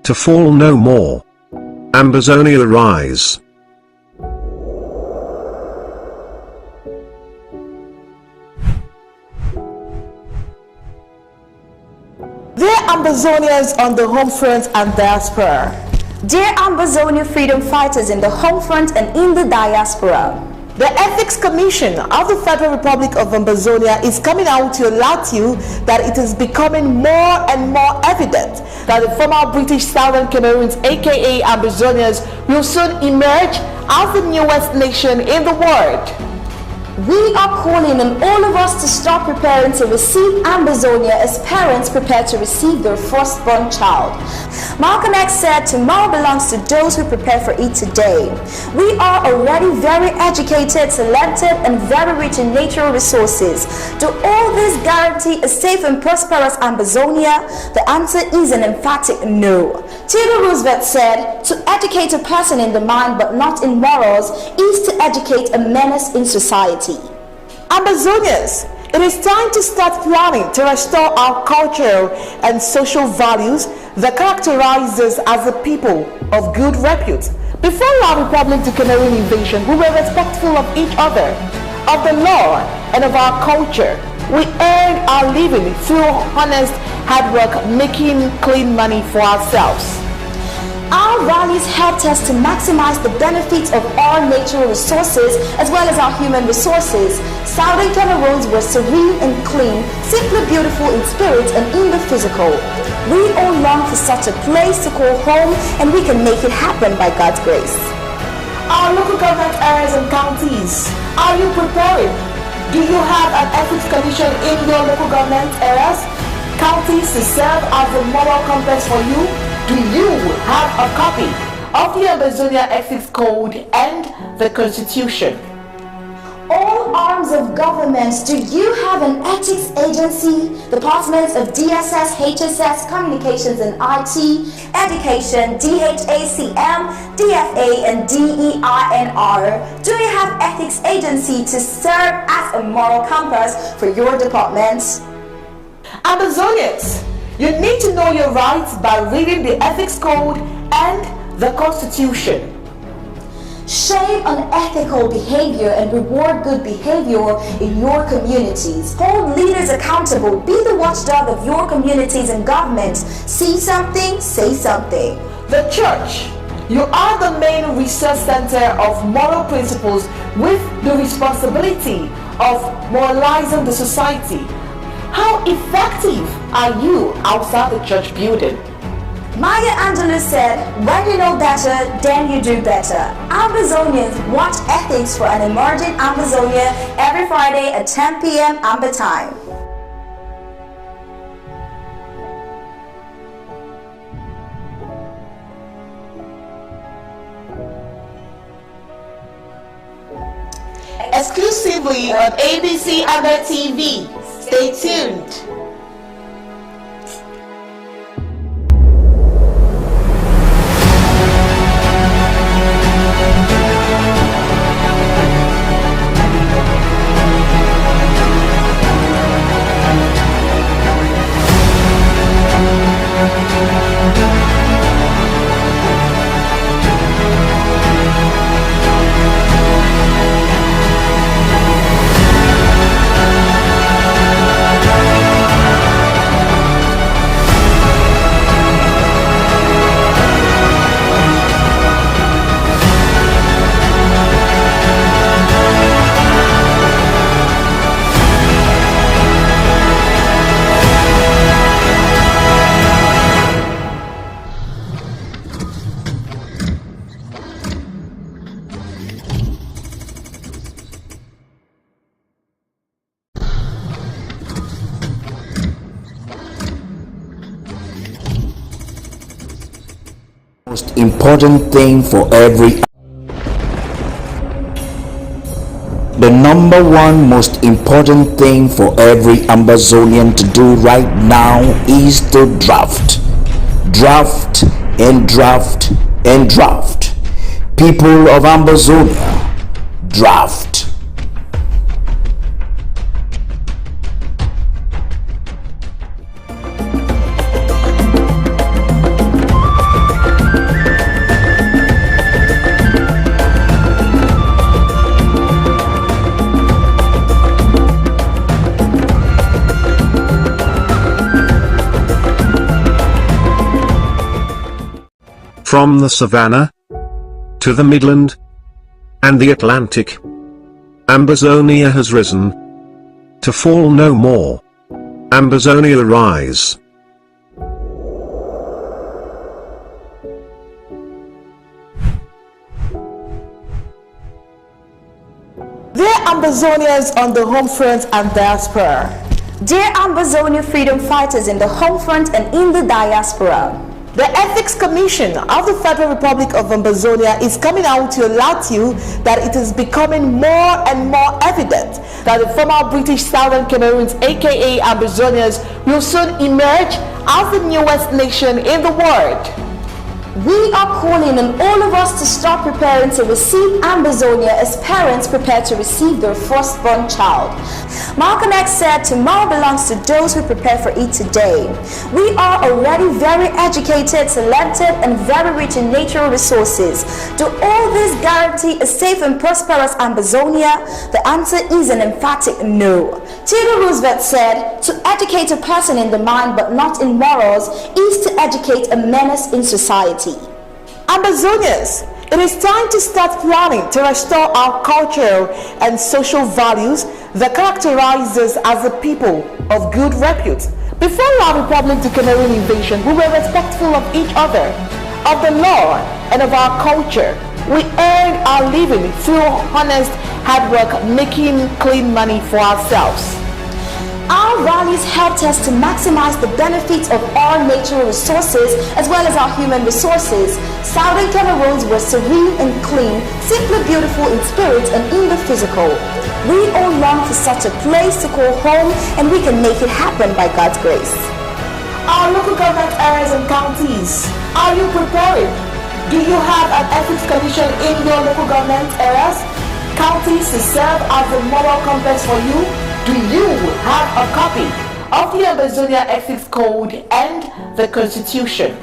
to fall no more. Ambazonia rise. Dear Ambazonians on the home front and diaspora. Dear Ambazonia freedom fighters in the home front and in the diaspora. The Ethics Commission of the Federal Republic of Ambazonia is coming out to alert you that it is becoming more and more evident that the former British Southern Cameroons, aka Ambazonians, will soon emerge as the newest nation in the world. We are calling on all of us to start preparing to receive Ambazonia as parents prepare to receive their firstborn child. Malcolm X said, tomorrow belongs to those who prepare for it today. We are already very educated, talented, and very rich in natural resources. Do all this guarantee a safe and prosperous Ambazonia? The answer is an emphatic no. Theodore Roosevelt said, to educate a person in the mind but not in morals is to educate a menace in society. Ambazonians, it is time to start planning to restore our cultural and social values that characterize us as a people of good repute. Before our Republic to Cameroon invasion, we were respectful of each other, of the law, and of our culture. We earned our living through honest hard work, making clean money for ourselves. Our values helped us to maximize the benefits of our natural resources as well as our human resources. Southern Cameroons were serene and clean, simply beautiful in spirit and in the physical. We all long for such a place to call home, and we can make it happen by God's grace. Our local government areas and counties, are you prepared? Do you have an ethics commission in your local government areas, counties to serve as a moral compass for you? Do you have a copy of the Ambazonia Ethics Code and the Constitution? All arms of government, do you have an ethics agency? Departments of DSS, HSS, Communications and IT, Education, DHACM, DFA and DEINR. Do you have ethics agency to serve as a moral compass for your departments? Ambazonians, you need to know your rights by reading the Ethics Code and the Constitution. Shame unethical behavior and reward good behavior in your communities. Hold leaders accountable. Be the watchdog of your communities and governments. See something, say something. The church, you are the main research center of moral principles with the responsibility of moralizing the society. How effective are you outside the church building? Maya Angelou said, when you know better, then you do better. Ambazonians, watch Ethics for an Emerging Ambazonia every Friday at 10 p.m. Amba time. Exclusively on ABC Amba TV. Stay tuned. Most important thing for every the number one most important thing for every Ambazonian to do right now is to draft and draft and draft. People of Ambazonia, draft. From the savannah to the Midland and the Atlantic, Ambazonia has risen to fall no more. Ambazonia rise. Dear Ambazonians on the home front and diaspora. Dear Ambazonia freedom fighters in the home front and in the diaspora. The Ethics Commission of the Federal Republic of Ambazonia is coming out to alert you that it is becoming more and more evident that the former British Southern Cameroons, aka Ambazonians, will soon emerge as the newest nation in the world. We are calling on all of us to start preparing to receive Ambazonia as parents prepare to receive their firstborn child. Malcolm X said, tomorrow belongs to those who prepare for it today. We are already very educated, talented, and very rich in natural resources. Do all this guarantee a safe and prosperous Ambazonia? The answer is an emphatic no. Theodore Roosevelt said, to educate a person in the mind but not in morals is to educate a menace in society. Ambazonians, it is time to start planning to restore our cultural and social values that characterize us as a people of good repute. Before our Republic to Cameroon invasion, we were respectful of each other, of the law, and of our culture. We earned our living through honest hard work, making clean money for ourselves. Our values helped us to maximize the benefits of our natural resources as well as our human resources. Southern Cameroons were serene and clean, simply beautiful in spirit and in the physical. We all long for such a place to call home, and we can make it happen by God's grace. Our local government areas and counties, are you prepared? Do you have an ethics commission in your local government areas, counties to serve as a moral compass for you? Do you have a copy of the Ambazonia Ethics Code and the Constitution?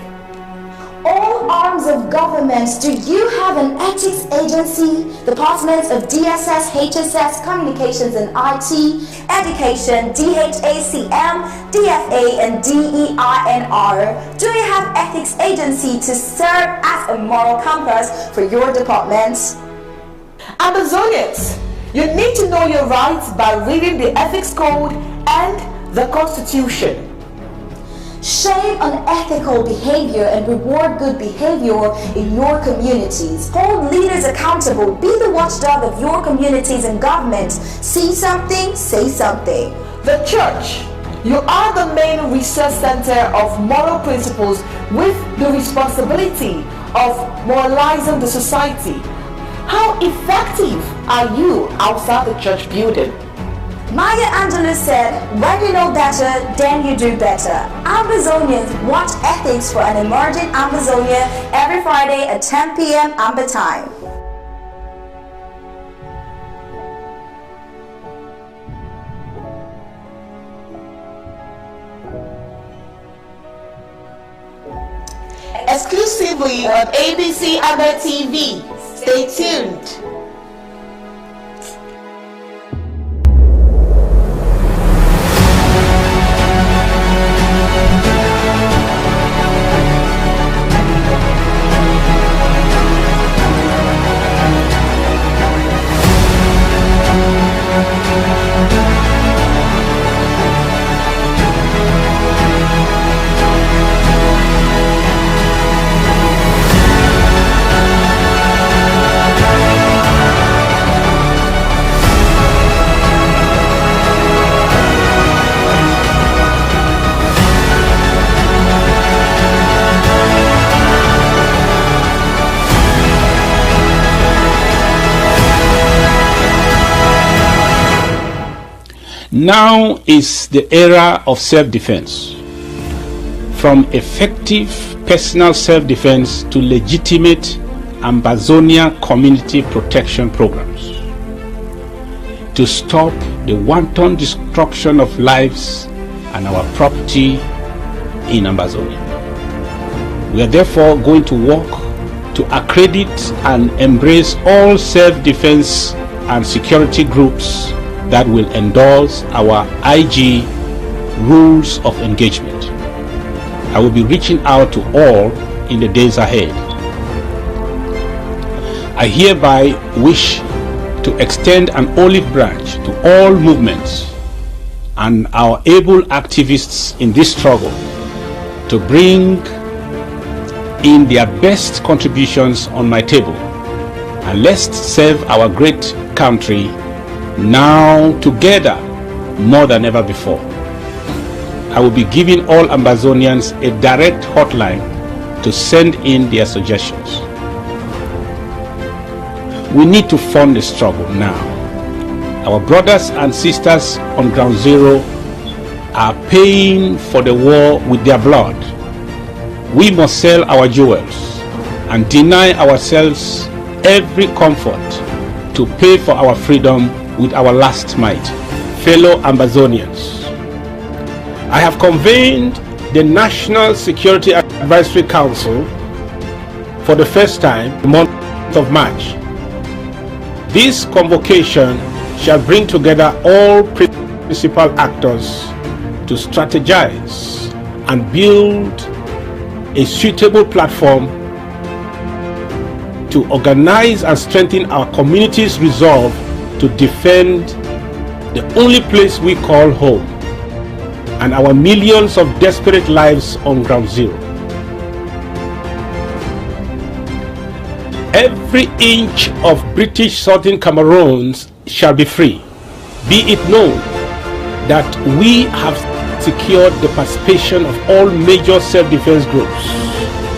All arms of government, do you have an ethics agency? Departments of DSS, HSS, Communications and IT, Education, DHACM, DFA and DEINR. Do you have ethics agency to serve as a moral compass for your departments? Ambazonians, you need to know your rights by reading the Ethics Code and the Constitution. Shame unethical behavior and reward good behavior in your communities. Hold leaders accountable. Be the watchdog of your communities and governments. See something, say something. The church, you are the main research center of moral principles with the responsibility of moralizing the society. How effective are you outside the church building? Maya Angelou said, when you know better, then you do better. Ambazonians, watch Ethics for an emerging Ambazonia every Friday at 10 p.m. Amba time. Exclusively on ABC Amba TV. Stay tuned. Now is the era of self-defense. From effective personal self-defense to legitimate Ambazonia community protection programs to stop the wanton destruction of lives and our property in Ambazonia. We are therefore going to work to accredit and embrace all self-defense and security groups that will endorse our IG rules of engagement. I will be reaching out to all in the days ahead. I hereby wish to extend an olive branch to all movements and our able activists in this struggle to bring in their best contributions on my table, and let's serve our great country now together more than ever before. I will be giving all Ambazonians a direct hotline to send in their suggestions. We need to fund the struggle now. Our brothers and sisters on ground zero are paying for the war with their blood. We must sell our jewels and deny ourselves every comfort to pay for our freedom with our last might. Fellow Ambazonians, I have convened the National Security Advisory Council for the first time in the month of March. This convocation shall bring together all principal actors to strategize and build a suitable platform to organize and strengthen our community's resolve to defend the only place we call home and our millions of desperate lives on ground zero. Every inch of British Southern Cameroons shall be free. Be it known that we have secured the participation of all major self-defense groups.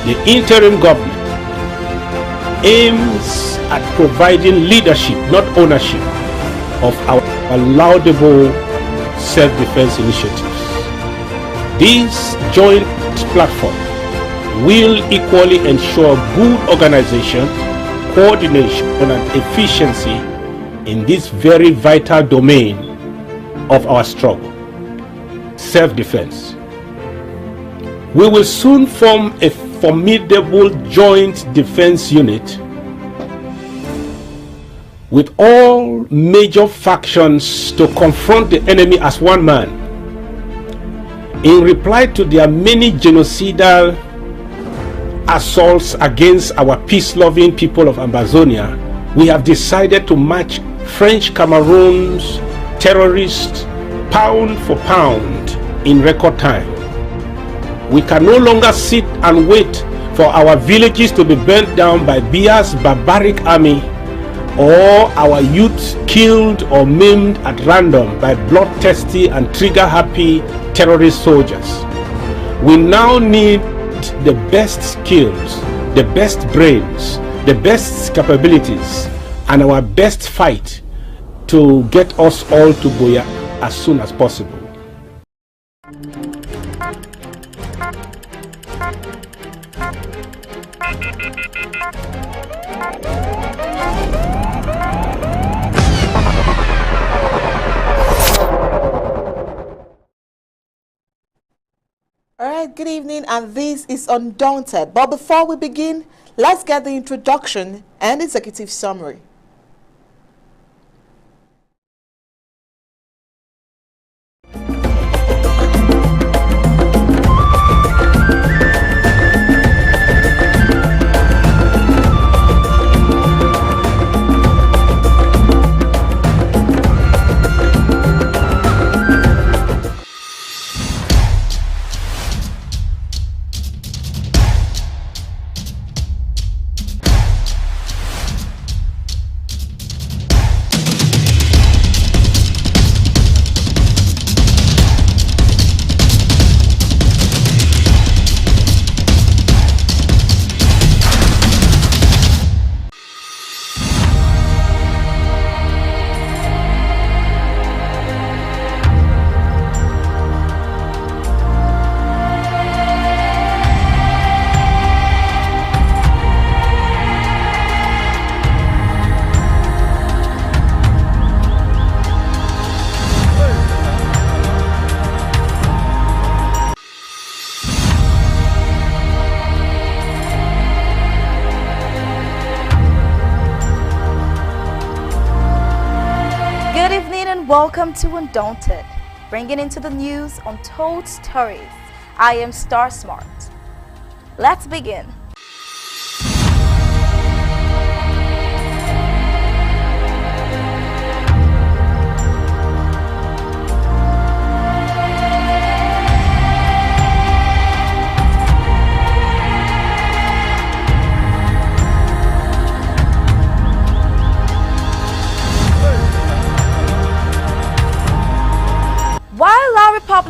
The interim government aims at providing leadership, not ownership, of our laudable self-defense initiatives. This joint platform will equally ensure good organization, coordination, and efficiency in this very vital domain of our struggle, self-defense. We will soon form a formidable joint defense unit with all major factions to confront the enemy as one man. In reply to their many genocidal assaults against our peace-loving people of Ambazonia, we have decided to match French Cameroon's terrorists pound for pound in record time. We can no longer sit and wait for our villages to be burnt down by Bia's barbaric army, or our youth killed or maimed at random by bloodthirsty and trigger-happy terrorist soldiers. We now need the best skills, the best brains, the best capabilities, and our best fight to get us all to Buea as soon as possible. Alright, good evening, and this is Undaunted. But before we begin, let's get the introduction and executive summary. Welcome to Undaunted, bringing into the news untold stories. I am Star Smart. Let's begin.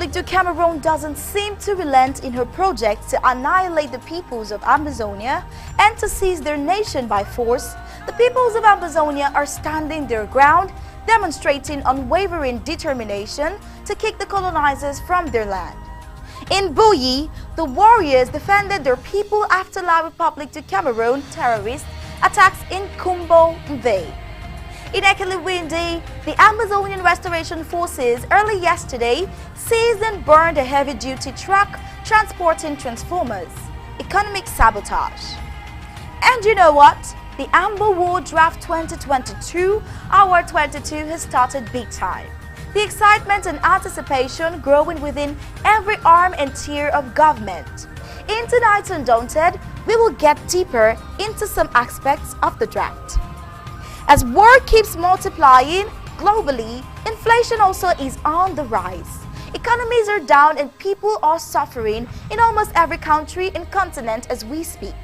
Republic du Cameroon doesn't seem to relent in her project to annihilate the peoples of Ambazonia and to seize their nation by force, the peoples of Ambazonia are standing their ground, demonstrating unwavering determination to kick the colonizers from their land. In Bouyi, the warriors defended their people after La Republic du Cameroon terrorist attacks in Kumbo Mbe. In Ekelewinde, the Amazonian Restoration Forces early yesterday seized and burned a heavy-duty truck transporting transformers. Economic sabotage. And you know what? The Amba War Draft 2022, Hour 22 has started big time. The excitement and anticipation growing within every arm and tier of government. In tonight's Undaunted, we will get deeper into some aspects of the draft. As war keeps multiplying globally, inflation also is on the rise. Economies are down and people are suffering in almost every country and continent as we speak.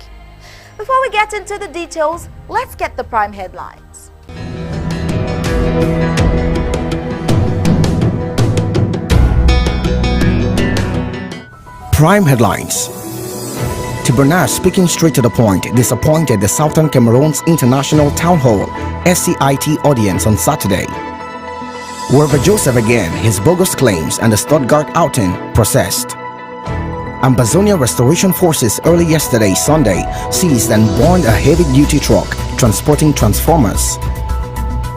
Before we get into the details, let's get the prime headlines. Prime headlines. Tibernas, speaking straight to the point, disappointed the Southern Cameroon's International Town Hall SCIT audience on Saturday. Werver Joseph again, his bogus claims and the Stuttgart outing processed. Ambazonia Restoration Forces early yesterday, Sunday, seized and burned a heavy-duty truck transporting transformers.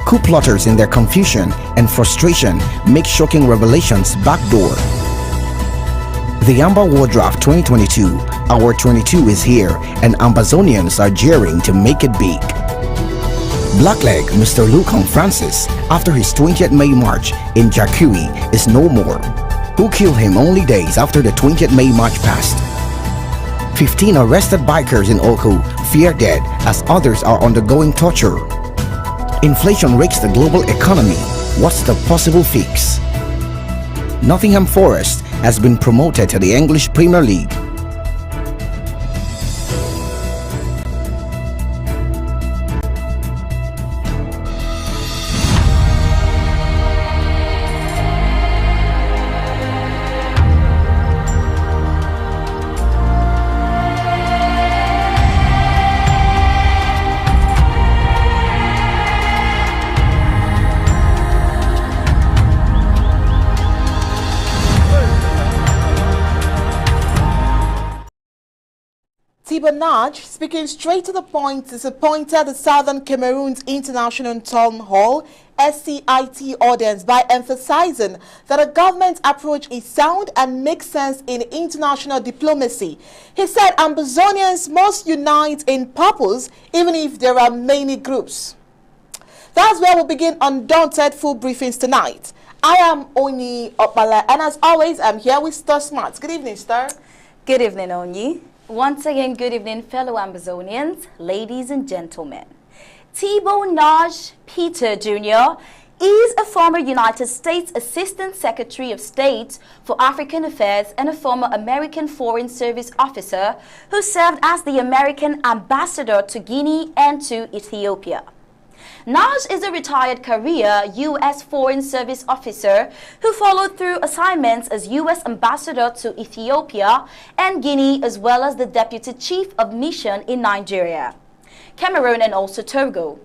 Coup plotters in their confusion and frustration make shocking revelations backdoor. The Amba War Draft 2022, Hour 22 is here and Ambazonians are jeering to make it big. Blackleg Mr. Lukong Francis, after his 20th May march in Jakui, is no more. Who killed him only days after the 20th May march passed. 15 arrested bikers in Oku fear dead as others are undergoing torture. Inflation rakes the global economy. What's the possible fix? Nottingham Forest has been promoted to the English Premier League. Tibernas, speaking straight to the point, disappointed the Southern Cameroon's International Town Hall SCIT audience by emphasizing that a government approach is sound and makes sense in international diplomacy. He said Ambazonians must unite in purpose even if there are many groups. That's where we'll begin Undaunted full briefings tonight. I am Onyi Opala, and as always, I'm here with Star Smart. Good evening, Star. Good evening, Onyi. Once again, good evening, fellow Ambazonians, ladies and gentlemen. Tibernas Peter Jr. is a former United States Assistant Secretary of State for African Affairs and a former American Foreign Service officer who served as the American ambassador to Guinea and to Ethiopia. Naj is a retired career U.S. Foreign Service officer who followed through assignments as U.S. Ambassador to Ethiopia and Guinea, as well as the Deputy Chief of Mission in Nigeria, Cameroon and also Togo.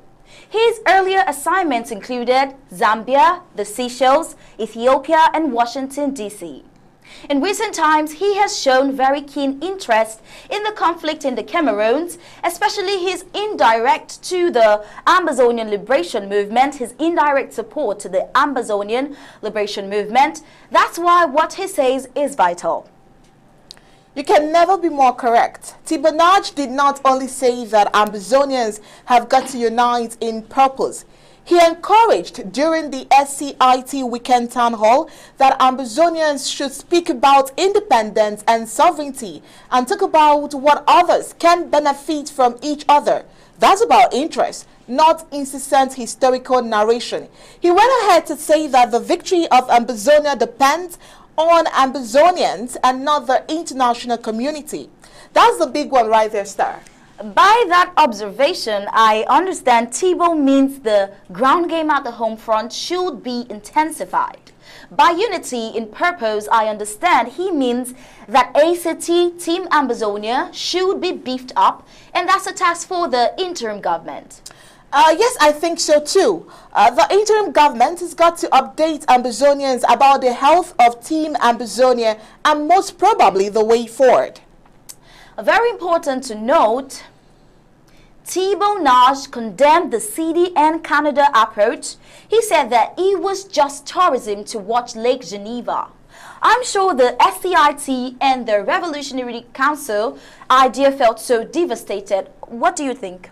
His earlier assignments included Zambia, the Seychelles, Ethiopia and Washington, D.C. In recent times, he has shown very keen interest in the conflict in the Cameroons, especially his indirect to the Ambazonian Liberation Movement, his indirect support to the Ambazonian Liberation Movement. That's why what he says is vital. You can never be more correct. Tibernas did not only say that Ambazonians have got to unite in purpose. He encouraged during the SCIT weekend town hall that Ambazonians should speak about independence and sovereignty and talk about what others can benefit from each other. That's about interest, not incessant historical narration. He went ahead to say that the victory of Ambazonia depends on Ambazonians and not the international community. That's the big one right there, Star. By that observation, I understand Tebow means the ground game at the home front should be intensified. By unity in purpose, I understand he means that ACT Team Ambazonia should be beefed up, and that's a task for the interim government. Yes, I think so too. The interim government has got to update Ambazonians about the health of Team Ambazonia and most probably the way forward. Very important to note, Thibault Nage condemned the CDN Canada approach. He said that it was just tourism to watch Lake Geneva. I'm sure the SCIT and the Revolutionary Council idea felt so devastated. What do you think?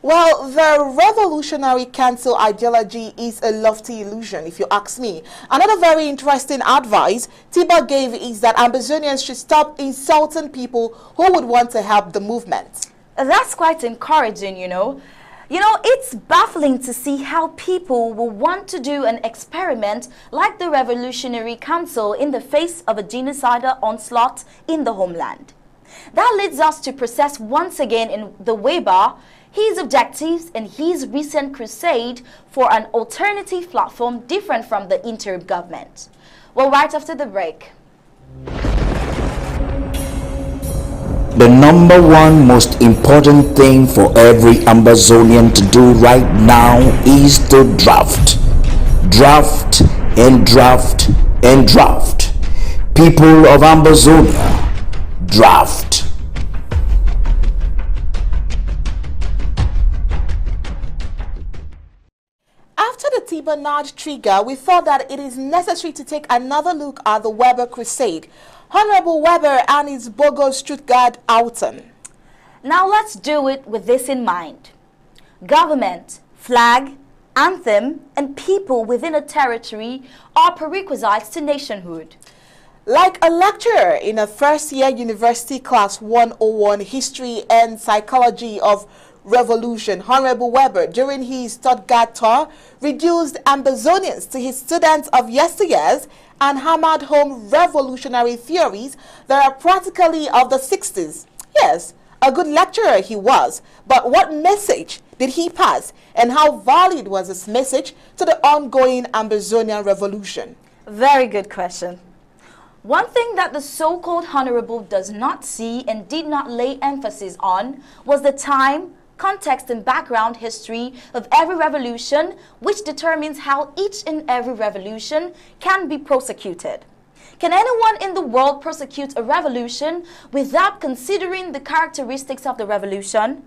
Well, the Revolutionary Council ideology is a lofty illusion, if you ask me. Another very interesting advice Tiba gave is that Ambazonians should stop insulting people who would want to help the movement. That's quite encouraging, you know. It's baffling to see how people will want to do an experiment like the Revolutionary Council in the face of a genocidal onslaught in the homeland. That leads us to process once again in the Weber his objectives and his recent crusade for an alternative platform different from the interim government. Well, right after the break. The number one most important thing for every Ambazonian to do right now is to draft. Draft and draft and draft. People of Ambazonia, draft. After the Tiba Naj trigger, we thought that it is necessary to take another look at the Weber crusade. Honorable Weber and his bogus Stuttgart outing. Now let's do it with this in mind. Government, flag, anthem, and people within a territory are prerequisites to nationhood. Like a lecturer in a first-year university class 101 History and Psychology of Revolution, Honorable Weber, during his Stuttgart tour, reduced Ambazonians to his students of yesteryears and hammered home revolutionary theories that are practically of the 60s. Yes, a good lecturer he was, but what message did he pass, and how valid was his message to the ongoing Ambazonian revolution? Very good question. One thing that the so-called Honorable does not see and did not lay emphasis on was the time, context and background history of every revolution, which determines how each and every revolution can be prosecuted. Can anyone in the world prosecute a revolution without considering the characteristics of the revolution?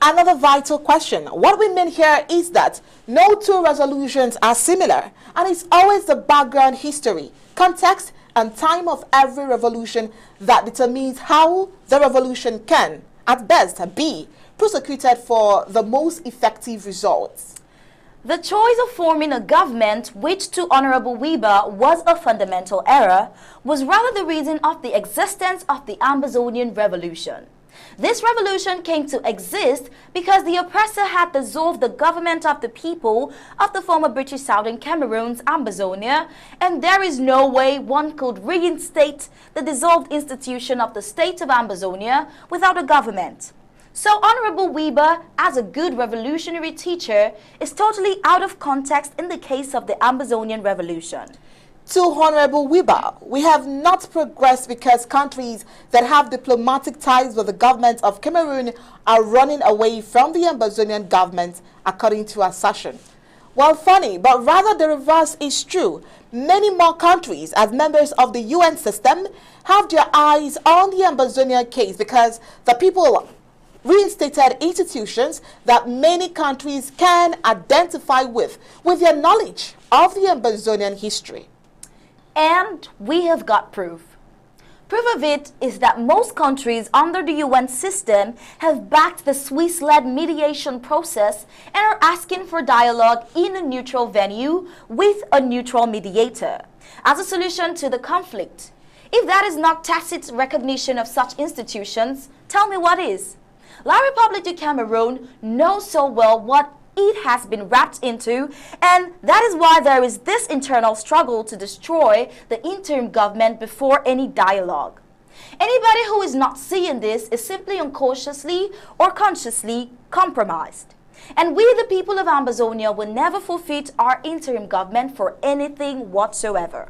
Another vital question. What we mean here is that no two resolutions are similar, and it's always the background history, context, and time of every revolution that determines how the revolution can, at best, be prosecuted for the most effective results. The choice of forming a government, which to Honorable Weber was a fundamental error, was rather the reason of the existence of the Ambazonian Revolution. This revolution came to exist because the oppressor had dissolved the government of the people of the former British Southern Cameroon's Ambazonia, and there is no way one could reinstate the dissolved institution of the state of Ambazonia without a government. So Honorable Weber, as a good revolutionary teacher, is totally out of context in the case of the Ambazonian Revolution. To Honorable Weber, we have not progressed because countries that have diplomatic ties with the government of Cameroon are running away from the Ambazonian government, according to assertion. Well, funny, but rather the reverse is true. Many more countries, as members of the UN system, have their eyes on the Ambazonian case because the people reinstated institutions that many countries can identify with their knowledge of the Ambazonian history. And we have got proof. Proof of it is that most countries under the UN system have backed the Swiss-led mediation process and are asking for dialogue in a neutral venue with a neutral mediator as a solution to the conflict. If that is not tacit recognition of such institutions, tell me what is. La République du Cameroon knows so well what it has been wrapped into, and that is why there is this internal struggle to destroy the interim government before any dialogue. Anybody who is not seeing this is simply unconsciously or consciously compromised. And we, the people of Ambazonia, will never forfeit our interim government for anything whatsoever.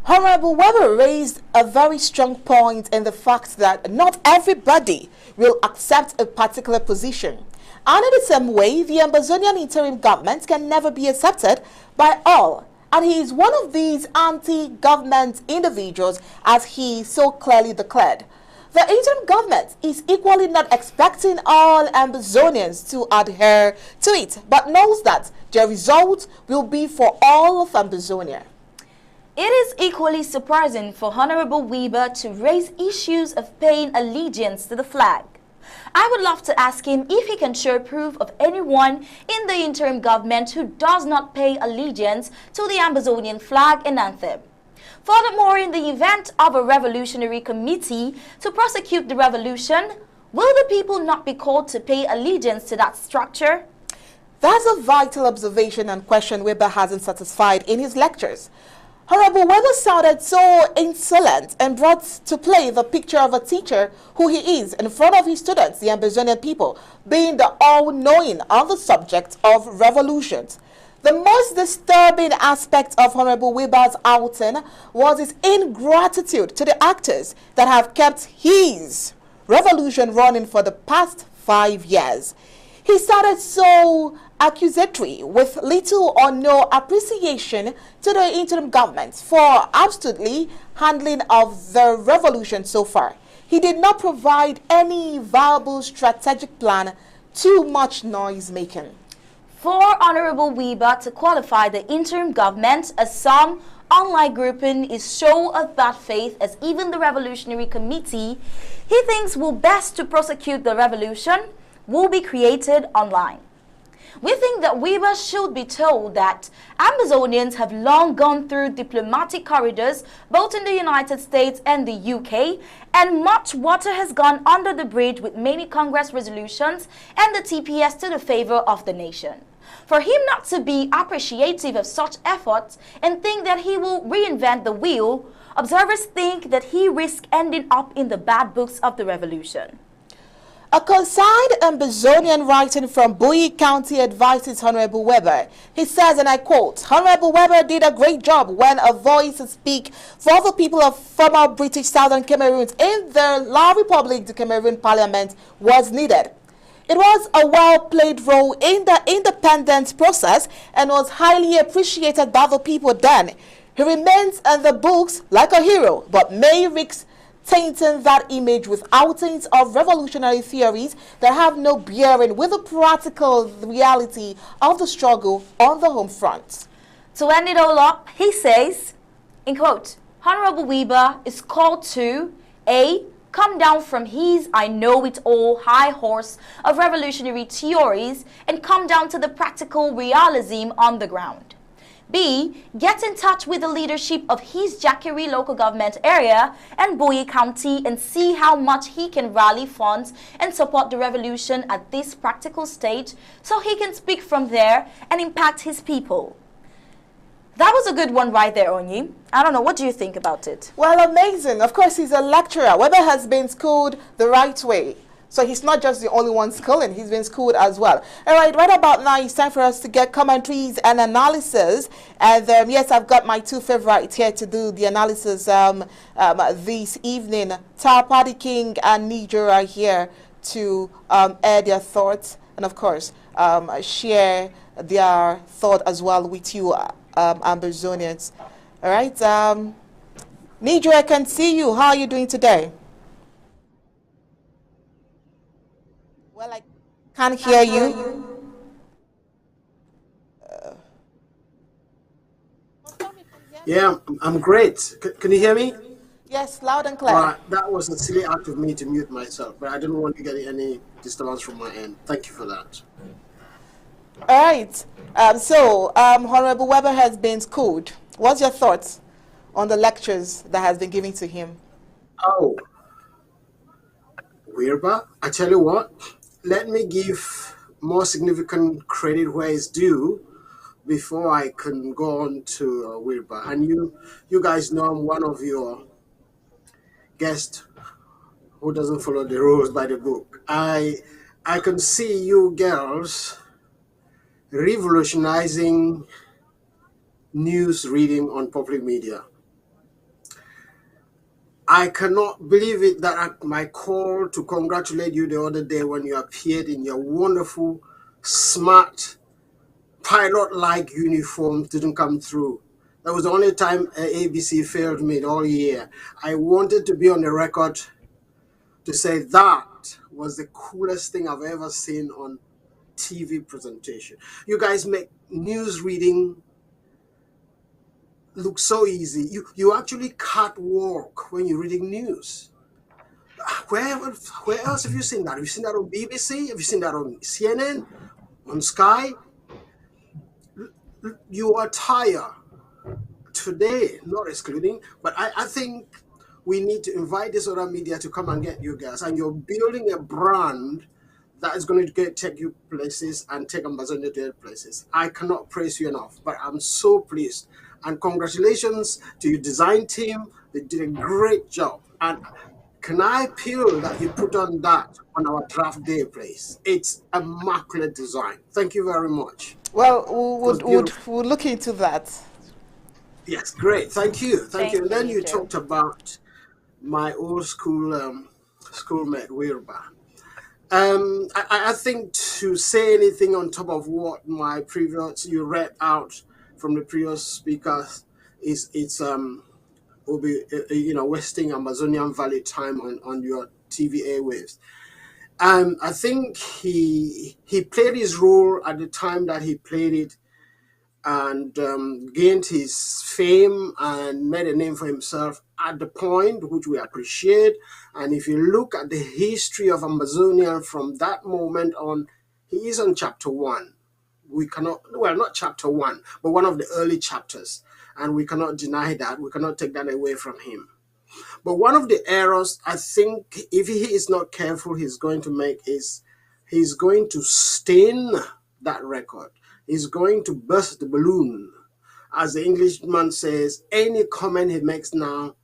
Honorable Weber raised a very strong point in the fact that not everybody will accept a particular position. And in the same way, the Ambazonian interim government can never be accepted by all. And he is one of these anti-government individuals, as he so clearly declared. The interim government is equally not expecting all Ambazonians to adhere to it, but knows that the result will be for all of Ambazonia. It is equally surprising for Honorable Weber to raise issues of paying allegiance to the flag. I would love to ask him if he can show proof of anyone in the interim government who does not pay allegiance to the Ambazonian flag and anthem. Furthermore, in the event of a revolutionary committee to prosecute the revolution, will the people not be called to pay allegiance to that structure? That's a vital observation and question Weber hasn't satisfied in his lectures. Honorable Weber sounded so insolent and brought to play the picture of a teacher who he is in front of his students, the Ambazonian people, being the all-knowing on the subject of revolutions. The most disturbing aspect of Honorable Weber's outing was his ingratitude to the actors that have kept his revolution running for the past 5 years. He started so accusatory with little or no appreciation to the interim government for absolutely handling of the revolution so far. He did not provide any viable strategic plan, too much noise making. For Honorable Weber to qualify the interim government as some online grouping is show of bad faith, as even the Revolutionary Committee he thinks will best to prosecute the revolution will be created online. We think that Weber should be told that Ambazonians have long gone through diplomatic corridors both in the United States and the UK, and much water has gone under the bridge with many Congress resolutions and the TPS to the favor of the nation. For him not to be appreciative of such efforts and think that he will reinvent the wheel, observers think that he risks ending up in the bad books of the revolution. A concerned Ambazonian writing from Boyi County advises Honorable Weber. He says, and I quote, "Honorable Weber did a great job when a voice to speak for the people of former British Southern Cameroon in the La République du Cameroon Parliament was needed. It was a well-played role in the independence process and was highly appreciated by the people then. He remains in the books like a hero, but may risk tainting that image with outings of revolutionary theories that have no bearing with the practical reality of the struggle on the home front." To end it all up, he says, in quote, Honorable Weber is called to A. Come down from his I know it all high horse of revolutionary theories and come down to the practical realism on the ground. B. Get in touch with the leadership of his Jackery local government area and Boyi County and see how much he can rally funds and support the revolution at this practical stage so he can speak from there and impact his people. That was a good one right there, Onyi. I don't know, what do you think about it? Well, amazing. Of course, he's a lecturer. Weber has been schooled the right way. So he's not just the only one schooling, he's been schooled as well. All right about now, it's time for us to get commentaries and analysis. And yes, I've got my two favorites here to do the analysis this evening. Party King and Niger are here to air their thoughts and, of course, share their thought as well with you, Ambazonians. All right, Niger, I can see you. How are you doing today? Well, I can't hear you. Yeah, I'm great. Can you hear me? Yes, loud and clear. Right, that was a silly act of me to mute myself, but I didn't want to get any disturbance from my end. Thank you for that. All right. Honorable Weber has been schooled. What's your thoughts on the lectures that has been given to him? Oh, Weber, I tell you what, let me give more significant credit where it's due before I can go on to Weber. And you guys know I'm one of your guest who doesn't follow the rules by the book. I can see you girls revolutionizing news reading on public media. I cannot believe it that my call to congratulate you the other day when you appeared in your wonderful, smart, pilot-like uniform didn't come through. That was the only time ABC failed me all year. I wanted to be on the record to say that was the coolest thing I've ever seen on TV presentation. You guys make news reading look so easy. You actually can't walk when you're reading news. Where else have you seen that? Have you seen that on BBC? Have you seen that on CNN? On Sky? You attire today, not excluding, but I think we need to invite this other media to come and get you guys. And you're building a brand that is going to take you places and take Ambazonia to other places. I cannot praise you enough, but I'm so pleased. And congratulations to your design team. They did a great job. And can I appeal that you put on that on our draft day, please? It's immaculate design. Thank you very much. Well, we'll look into that. Yes, great. Thank you. Thank you. And then you Joe. talked about my old school schoolmate, Wilbur. I think to say anything on top of what you read out from the previous speakers will be wasting Amazonian Valley time on your TV airwaves. I think he played his role at the time that he played it, and gained his fame and made a name for himself at the point, which we appreciate. And if you look at the history of Amazonian from that moment on, he is on chapter 1. We cannot, well, not chapter 1, but one of the early chapters. And we cannot deny that. We cannot take that away from him. But one of the errors I think, if he is not careful, he's going to make is he's going to stain that record. He's going to burst the balloon. As the Englishman says, any comment he makes now,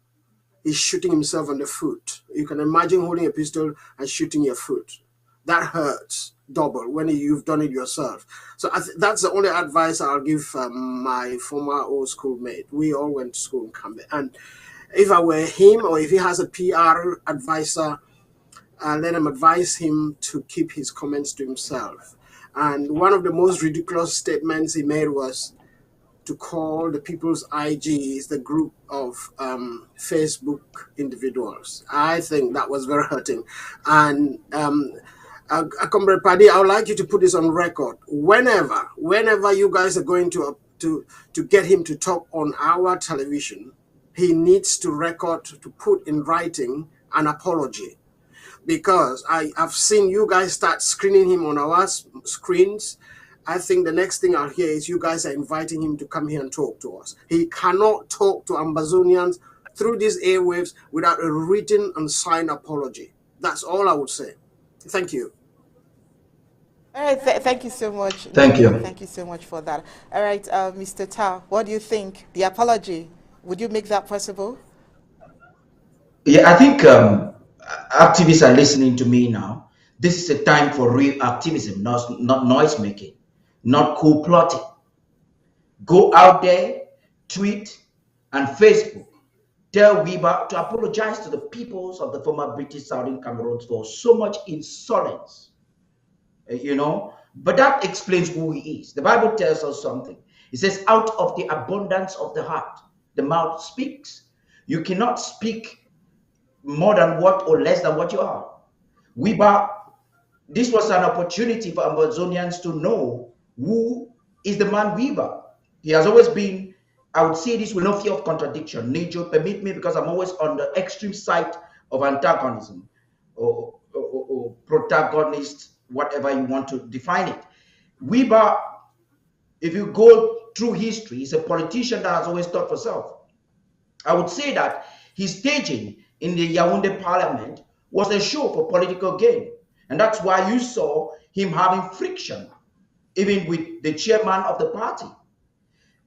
he's shooting himself on the foot. You can imagine holding a pistol and shooting your foot. That hurts double when you've done it yourself. So that's the only advice I'll give my former old schoolmate. We all went to school in Camden. And if I were him, or if he has a PR advisor, let him advise him to keep his comments to himself. And one of the most ridiculous statements he made was to call the People's IGs the group of Facebook individuals. I think that was very hurting. And Comrade Paddy, I would like you to put this on record. Whenever you guys are going to get him to talk on our television, he needs to record, to put in writing an apology. Because I've seen you guys start screening him on our screens. I think the next thing I'll hear is you guys are inviting him to come here and talk to us. He cannot talk to Ambazonians through these airwaves without a written and signed apology. That's all I would say. Thank you. All right, thank you so much. Thank you. Thank you so much for that. All right, Mr. Tao, what do you think? The apology, would you make that possible? Yeah, I think activists are listening to me now. This is a time for real activism, not noise making, not cool plotting. Go out there, tweet and Facebook. Tell Weber to apologize to the peoples of the former British Southern Cameroon for so much insolence. But that explains who he is. The Bible tells us something. It says, out of the abundance of the heart, the mouth speaks. You cannot speak more than what or less than what you are. Weber, this was an opportunity for Amazonians to know who is the man Weber. He has always been, I would say this with no fear of contradiction. Nature, permit me, because I'm always on the extreme side of antagonism or protagonist, whatever you want to define it. Weber, if you go through history, is a politician that has always thought for self. I would say that his staging in the Yaoundé parliament was a show for political gain. And that's why you saw him having friction, even with the chairman of the party.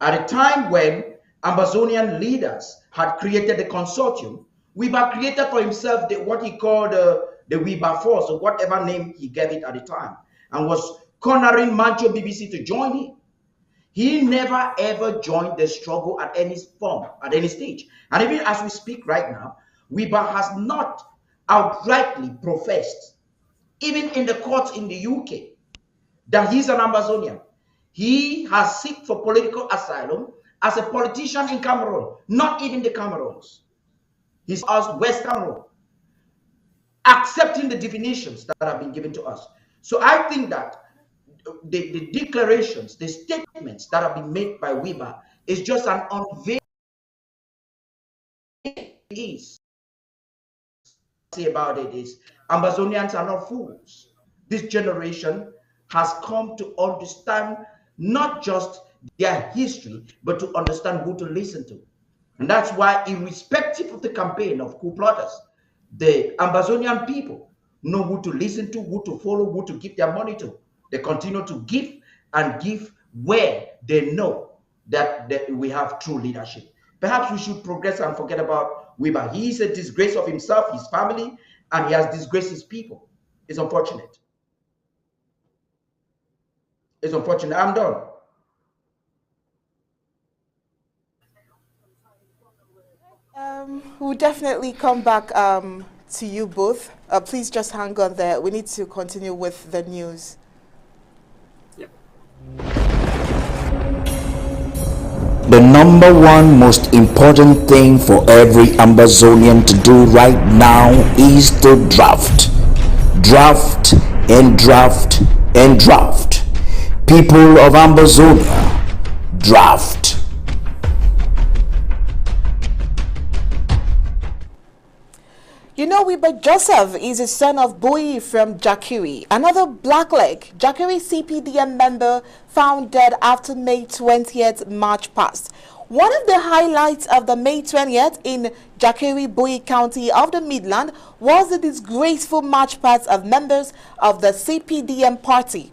At a time when Amazonian leaders had created a consortium Weber created for himself what he called the Weber Force, or whatever name he gave it at the time, and was cornering Mancho BBC to join him. He never ever joined the struggle at any form, at any stage. And even as we speak right now, Weber has not outrightly professed, even in the courts in the UK, that he's an Ambazonian. He has sought for political asylum as a politician in Cameroon, not even the Cameroons. He's us West Cameroon, accepting the definitions that have been given to us. So I think that the declarations, the statements that have been made by Weber is just an unveiling. Is say about it is Ambazonians are not fools. This generation has come to understand not just their history, but to understand who to listen to. And that's why, irrespective of the campaign of coup plotters, the Ambazonian people know who to listen to, who to follow, who to give their money to. They continue to give and give where they know that we have true leadership. Perhaps we should progress and forget about Weber. He is a disgrace of himself, his family, and he has disgraced his people. It's unfortunate. It's unfortunate. I'm done. We'll definitely come back to you both. Please just hang on there. We need to continue with the news. The number one most important thing for every Ambazonian to do right now is to draft. Draft and draft and draft. People of Ambazonia, draft. You know, Weber Joseph is a son of Boyi from Jakiri, another blackleg Jakiri CPDM member found dead after May 20th march past. One of the highlights of the May 20th in Jakiri Boyi County of the Midland was the disgraceful march past of members of the CPDM party.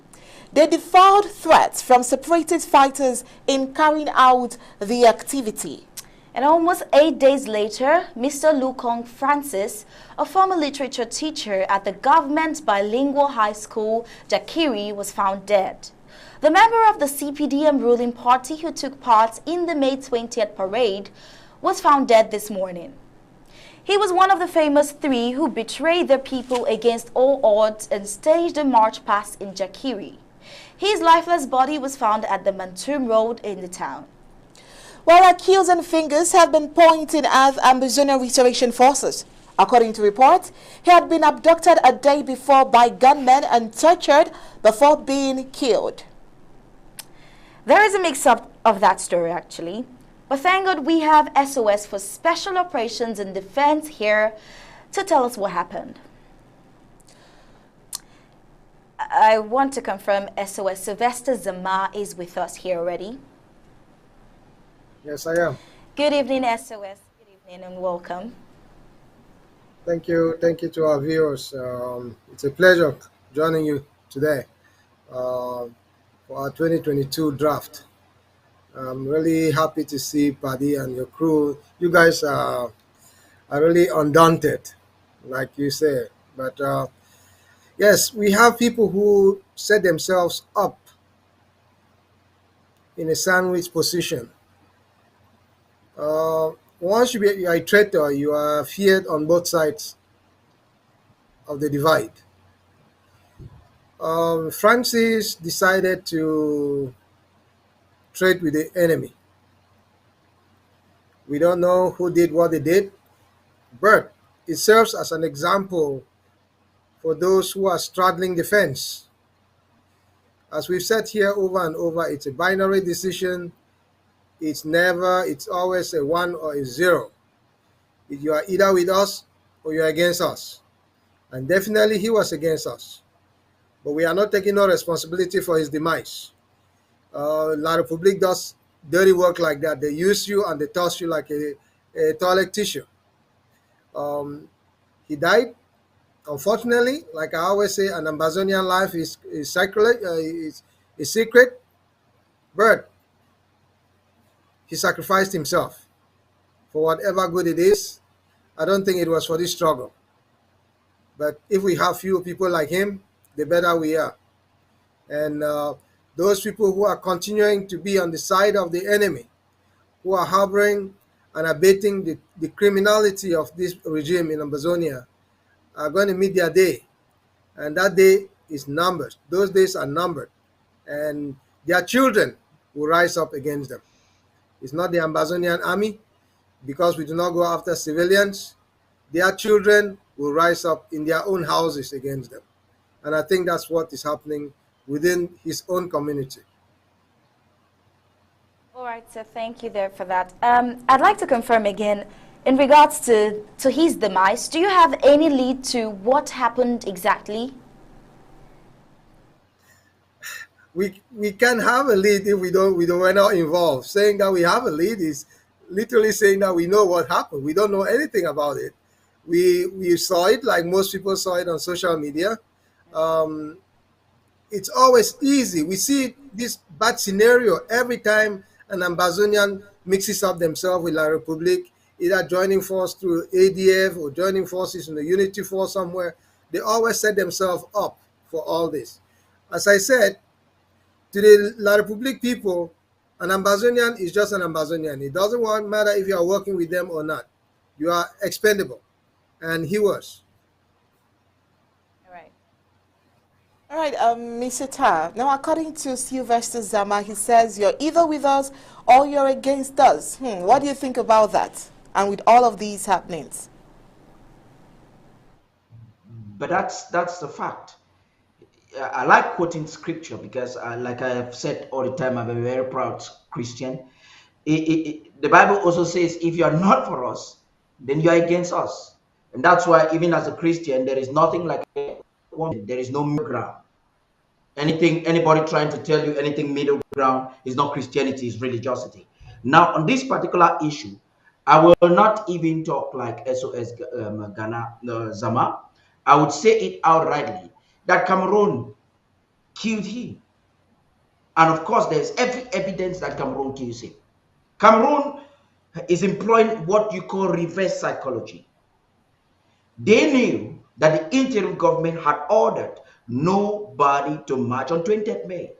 They defied threats from separatist fighters in carrying out the activity. And almost 8 days later, Mr. Lukong Francis, a former literature teacher at the government bilingual high school, Jakiri, was found dead. The member of the CPDM ruling party who took part in the May 20th parade was found dead this morning. He was one of the famous three who betrayed their people against all odds and staged a march past in Jakiri. His lifeless body was found at the Mantum Road in the town. While accusing fingers have been pointing at Ambazonian Restoration Forces. According to reports, he had been abducted a day before by gunmen and tortured before being killed. There is a mix-up of that story actually, but thank God we have SOS for Special Operations and Defense here to tell us what happened. I want to confirm SOS Sylvester Zama is with us here already. Yes, I am. Good evening, SOS. Good evening and welcome. Thank you. Thank you to our viewers. It's a pleasure joining you today for our 2022 draft. I'm really happy to see Paddy and your crew. You guys are really undaunted, like you say. But yes, we have people who set themselves up in a sandwich position. Once you are a traitor, you are feared on both sides of the divide. Francis decided to trade with the enemy. We don't know who did what they did, but it serves as an example for those who are straddling the fence. As we've said here over and over, it's a binary decision. It's always a 1 or a 0. You are either with us or you're against us. And definitely he was against us. But we are not taking no responsibility for his demise. La Republique does dirty work like that. They use you and they toss you like a toilet tissue. He died. Unfortunately, like I always say, an Ambazonian life is sacred, is secret, but he sacrificed himself for whatever good it is. I don't think it was for this struggle. But if we have few people like him, the better we are. And those people who are continuing to be on the side of the enemy, who are harboring and abating the criminality of this regime in Ambazonia, are going to meet their day. And that day is numbered. Those days are numbered. And their children will rise up against them. It's not the Ambazonian army, because we do not go after civilians. Their children will rise up in their own houses against them. And I think that's what is happening within his own community. All right, so thank you there for that. I'd like to confirm again, in regards to his demise, do you have any lead to what happened exactly? We can have a lead if we're not involved. Saying that we have a lead is literally saying that we know what happened. We don't know anything about it. We saw it like most people saw it on social media. It's always easy. We see this bad scenario every time an Ambazonian mixes up themselves with La Republique, either joining force through ADF or joining forces in the Unity Force somewhere. They always set themselves up for all this. As I said, to the La Republique people, an Ambazonian is just an Ambazonian. It doesn't matter if you are working with them or not. You are expendable. And he was. All right, Mr. Ta. Now, according to Sylvester Zama, he says you're either with us or you're against us. What do you think about that? And with all of these happenings? But that's the fact. I like quoting scripture because, like I have said all the time, I'm a very proud Christian. The Bible also says, if you are not for us, then you are against us. And that's why, even as a Christian, there is nothing like there is no middle ground. Anybody trying to tell you anything middle ground is not Christianity, is religiosity. Now, on this particular issue, I will not even talk like SOS Ghana Zama. I would say it outrightly that Cameroon killed him. And of course, there's every evidence that Cameroon kills him. Cameroon is employing what you call reverse psychology. They knew that the interim government had ordered nobody to march on 20th May.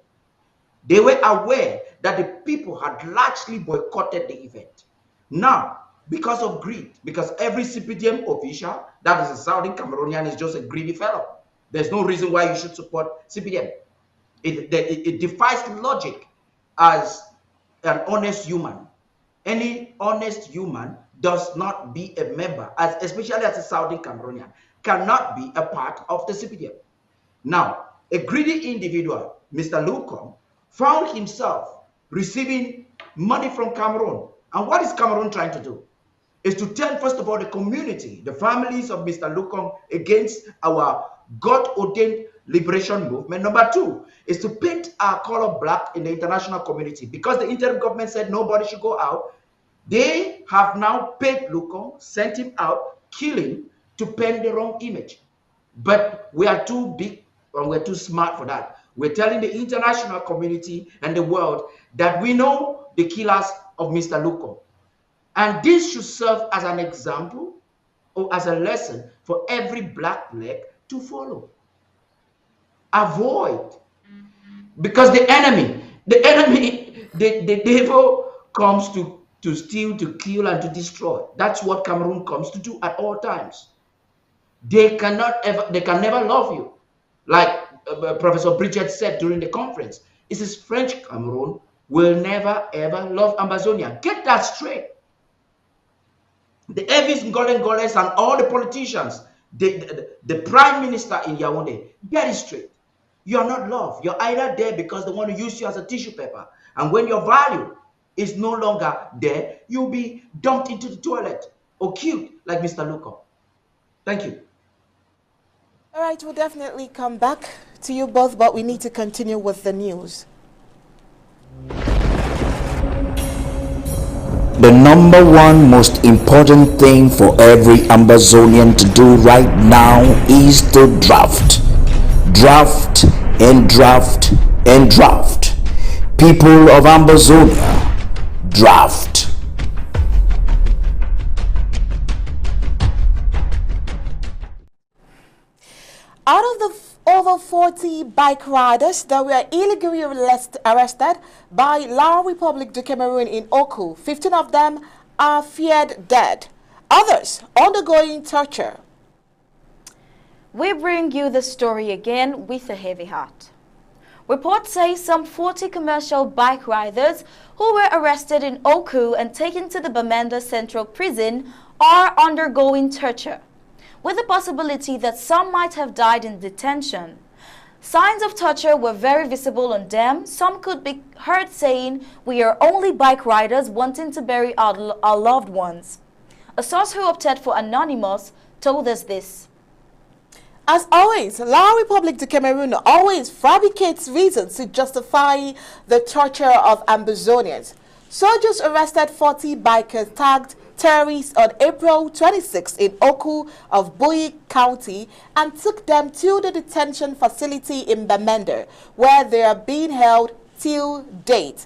They were aware that the people had largely boycotted the event. Now, because of greed, because every CPDM official that is a Southern Cameroonian is just a greedy fellow. There's no reason why you should support CPDM. It defies logic as an honest human. Any honest human does not be a member, especially as a Southern Cameroonian, cannot be a part of the CPDM. Now, a greedy individual, Mr. Lukom, found himself receiving money from Cameroon. And what is Cameroon trying to do? Is to turn, first of all, the community, the families of Mr. Lukom against our God-ordained liberation movement. Number two is to paint our color black in the international community. Because the interim government said nobody should go out, they have now paid Lukom, sent him out, killing, to paint the wrong image. But we are too big and we're too smart for that. We're telling the international community and the world that we know the killers of Mr. Lukom. And this should serve as an example or as a lesson for every black leg to follow. Avoid. Because the enemy, the devil comes to steal, to kill, and to destroy. That's what Cameroon comes to do at all times. They can never love you. Like Professor Bridget said during the conference, it says French Cameroon will never ever love Ambazonia. Get that straight. The Evis Ngolengoles and all the politicians, the prime minister in Yaoundé, get it straight. You are not loved. You're either there because they want to use you as a tissue paper. And when your value is no longer there, you'll be dumped into the toilet or killed like Mr. Lukom. Thank you. All right, we'll definitely come back to you both, but we need to continue with the news. The number one most important thing for every Ambazonian to do right now is to draft. Draft and draft and draft. People of Ambazonia, draft. over 40 bike riders that were illegally arrested by La République du Cameroon in Oku. 15 of them are feared dead. Others undergoing torture. We bring you the story again with a heavy heart. Reports say some 40 commercial bike riders who were arrested in Oku and taken to the Bamenda Central Prison are undergoing torture, with the possibility that some might have died in detention. Signs of torture were very visible on them. Some could be heard saying, "We are only bike riders wanting to bury our loved ones." A source who opted for anonymous told us this. As always, La République du Cameroon always fabricates reasons to justify the torture of Ambazonians. Soldiers arrested 40 bikers tagged terrorists on April 26 in Oku of Bui County and took them to the detention facility in Bamenda, where they are being held till date.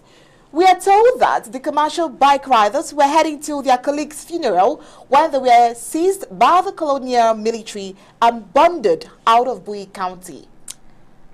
We are told that the commercial bike riders were heading to their colleague's funeral when they were seized by the colonial military and bonded out of Bui County.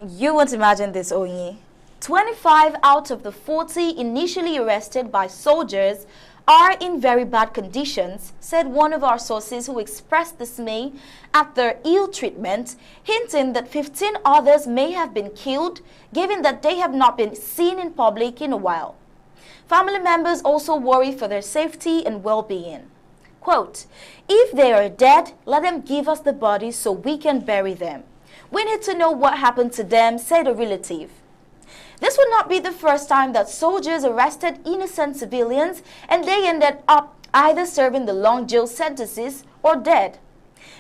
You won't imagine this, Onyi. 25 out of the 40 initially arrested by soldiers are in very bad conditions, said one of our sources who expressed dismay at their ill treatment, hinting that 15 others may have been killed, given that they have not been seen in public in a while. Family members also worry for their safety and well-being. Quote, "If they are dead, let them give us the bodies so we can bury them. We need to know what happened to them," said a relative. This would not be the first time that soldiers arrested innocent civilians and they ended up either serving the long jail sentences or dead.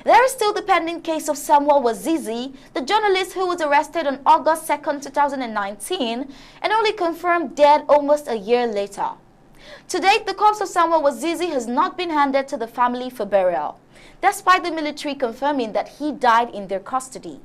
There is still the pending case of Samuel Wazizi, the journalist who was arrested on August 2nd, 2019 and only confirmed dead almost a year later. To date, the corpse of Samuel Wazizi has not been handed to the family for burial, despite the military confirming that he died in their custody.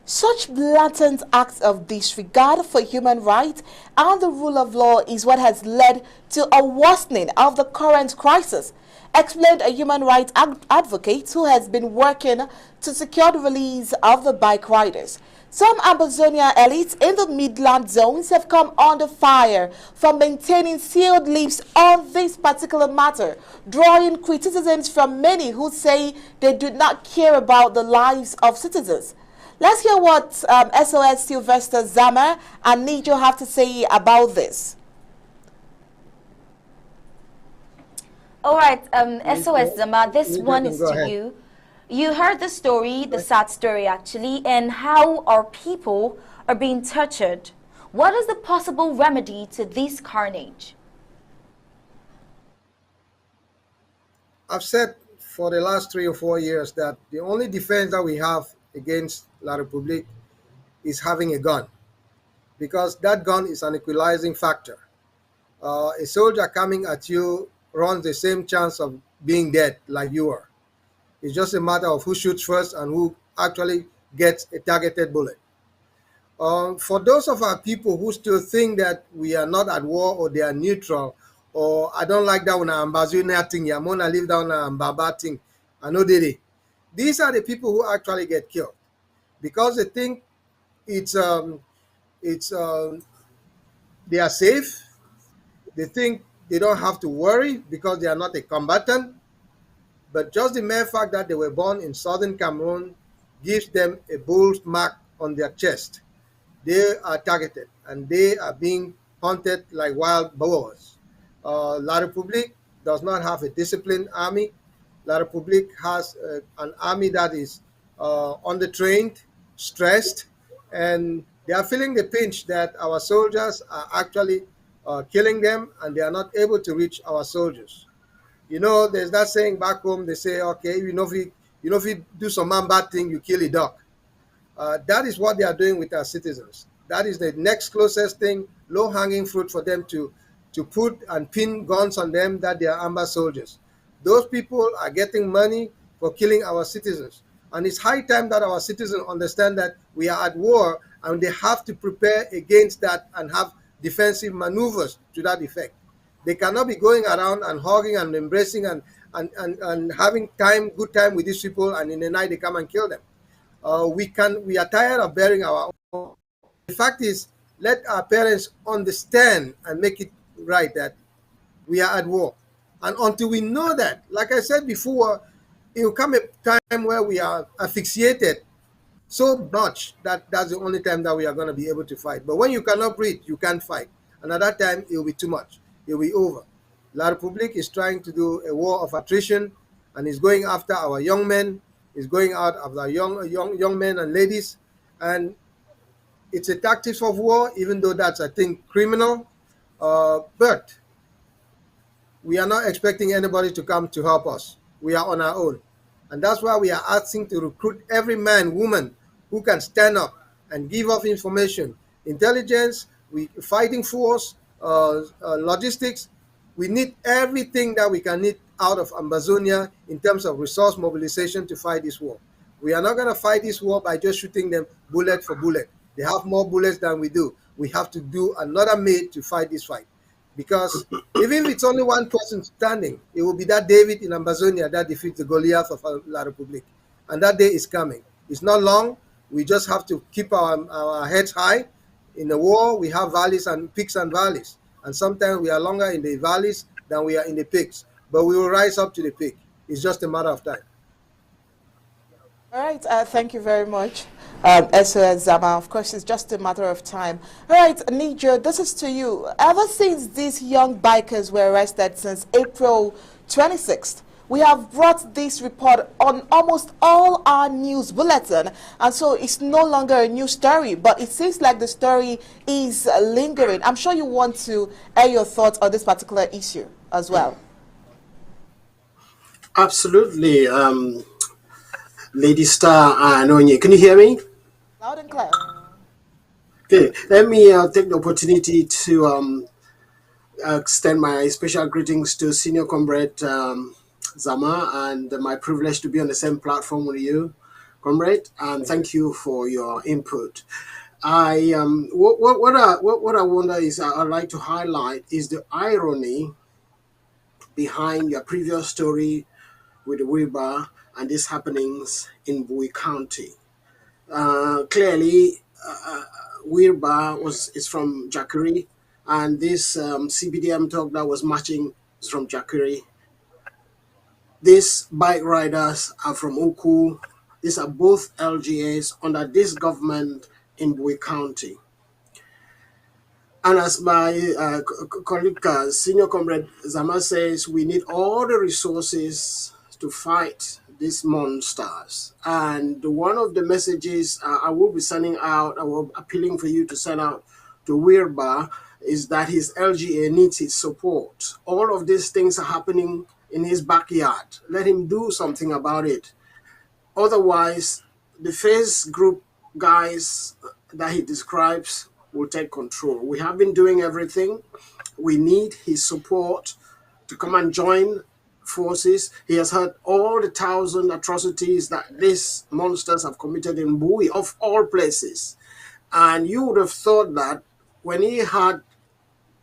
Such blatant acts of disregard for human rights and the rule of law is what has led to a worsening of the current crisis, explained a human rights advocate who has been working to secure the release of the bike riders. Some Ambazonia elites in the Midland zones have come under fire for maintaining sealed lips on this particular matter, drawing criticisms from many who say they do not care about the lives of citizens. Let's hear what SOS Sylvester Zama and Nijo have to say about this. All right, SOS Zama, this one is go to ahead. you. You heard the story, the sad story actually, and how our people are being tortured. What is the possible remedy to this carnage? I've said for the last 3 or 4 years that the only defense that we have against La République is having a gun, because that gun is an equalizing factor. A soldier coming at you runs the same chance of being dead like you are. It's just a matter of who shoots first and who actually gets a targeted bullet. For those of our people who still think that we are not at war or they are neutral, or I don't like that when I'm Ambazonia thing, I'm gonna live down Mbaba thing, I know they. These are the people who actually get killed because they think it's they are safe. They think they don't have to worry because they are not a combatant. But just the mere fact that they were born in southern Cameroon gives them a bold mark on their chest. They are targeted and they are being hunted like wild boars. La République does not have a disciplined army. La République has an army that is undertrained, stressed, and they are feeling the pinch that our soldiers are actually killing them and they are not able to reach our soldiers. You know, there's that saying back home, they say, okay, if you do some man bad thing, you kill a dog. That is what they are doing with our citizens. That is the next closest thing, low-hanging fruit for them to put and pin guns on them that they are Amba soldiers. Those people are getting money for killing our citizens. And it's high time that our citizens understand that we are at war and they have to prepare against that and have defensive maneuvers to that effect. They cannot be going around and hugging and embracing and having good time with these people, and in the night they come and kill them. We are tired of bearing our own. The fact is, let our parents understand and make it right that we are at war. And until we know that, like I said before, it will come a time where we are asphyxiated so much that that's the only time that we are going to be able to fight. But when you cannot breathe, you can't fight. And at that time, it will be too much. It will be over. La Republique is trying to do a war of attrition and is going after our young men, is going out of our young men and ladies. And it's a tactics of war, even though that's, I think, criminal. But we are not expecting anybody to come to help us. We are on our own. And that's why we are asking to recruit every man, woman who can stand up and give us information, intelligence, fighting force, logistics. We need everything that we can need out of Ambazonia in terms of resource mobilization to fight this war. We are not going to fight this war by just shooting them bullet for bullet. They have more bullets than we do. We have to do another made to fight this fight. Because even if it's only one person standing, it will be that David in Ambazonia that defeats the Goliath of La Republique. And that day is coming. It's not long. We just have to keep our heads high. In the war, we have valleys and peaks and valleys. And sometimes we are longer in the valleys than we are in the peaks. But we will rise up to the peak. It's just a matter of time. All right, thank you very much, SOS Zama. Of course, it's just a matter of time. All right, Nijo, this is to you. Ever since these young bikers were arrested since April 26th, we have brought this report on almost all our news bulletin, and so it's no longer a new story, but it seems like the story is lingering. I'm sure you want to air your thoughts on this particular issue as well. Absolutely. Lady Star Anonye, can you hear me? Loud and clear. Okay, let me take the opportunity to extend my special greetings to Senior Comrade Zama, and my privilege to be on the same platform with you, Comrade, and thank you for your input. What I wonder is, I'd like to highlight is the irony behind your previous story with the Wilbur and these happenings in Bowie County. Clearly, Wilbur is from Jackery, and this CBDM talk that was marching is from Jackery. These bike riders are from Oku. These are both LGAs under this government in Bowie County. And as my colleague, Senior Comrade Zama says, we need all the resources to fight these monsters. And one of the messages I will be sending out, I will appealing for you to send out to Wirba, is that his LGA needs his support. All of these things are happening in his backyard. Let him do something about it. Otherwise, the face group guys that he describes will take control. We have been doing everything. We need his support to come and join forces. He has heard all the 1,000 atrocities that these monsters have committed in Bowie, of all places. And you would have thought that when he had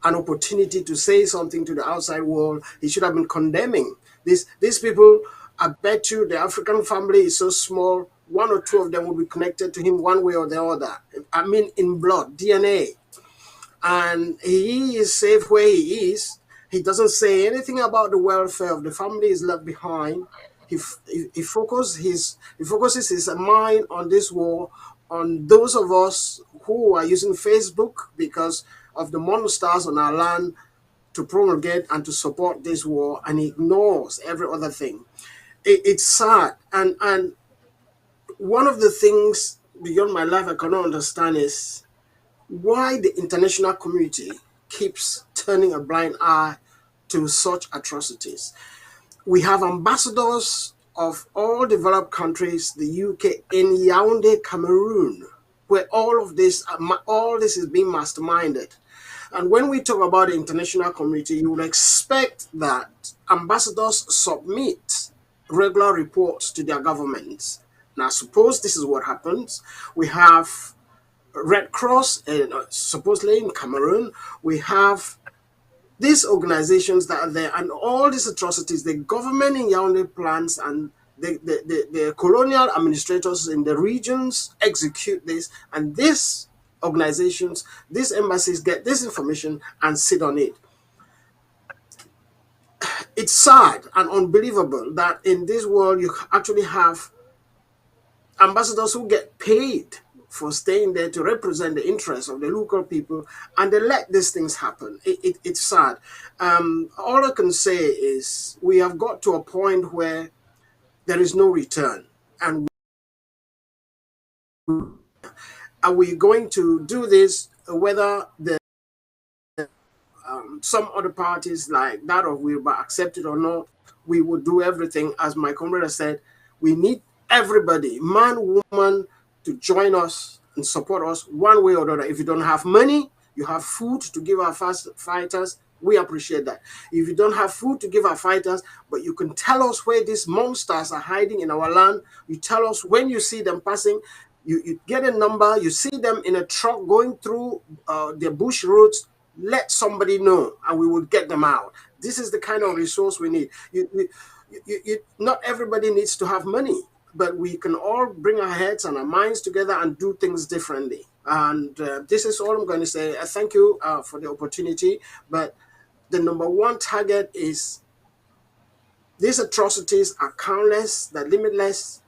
an opportunity to say something to the outside world, he should have been condemning these people. I bet you the African family is so small, one or two of them will be connected to him one way or the other. I mean, in blood, DNA. And he is safe where he is. He doesn't say anything about the welfare of the family is left behind. He focuses his mind on this war, on those of us who are using Facebook because of the monsters on our land to promulgate and to support this war, and he ignores every other thing. It's sad. And one of the things beyond my life I cannot understand is why the international community keeps turning a blind eye to such atrocities. We have ambassadors of all developed countries, the UK, in Yaoundé, Cameroon, where all this is being masterminded. And when we talk about the international community, you would expect that ambassadors submit regular reports to their governments. Now, suppose this is what happens. We have Red Cross, supposedly in Cameroon. We have these organizations that are there, and all these atrocities, the government in Yaoundé plans and The colonial administrators in the regions execute this, and these organizations, these embassies get this information and sit on it. It's sad and unbelievable that in this world you actually have ambassadors who get paid for staying there to represent the interests of the local people, and they let these things happen. It's sad. All I can say is we have got to a point where there is no return. And are we going to do this whether the some other parties like that of Wilbur accept it or not? We will do everything. As my comrade said, we need everybody, man, woman, to join us and support us one way or the other. If you don't have money, you have food to give our fighters, we appreciate that. If you don't have food to give our fighters, but you can tell us where these monsters are hiding in our land, you tell us when you see them passing, you get a number, you see them in a truck going through the bush roads, let somebody know and we will get them out. This is the kind of resource we need. Not everybody needs to have money, but we can all bring our heads and our minds together and do things differently. And this is all I'm going to say. Thank you for the opportunity. But the number one target is these atrocities are countless, they're limitless.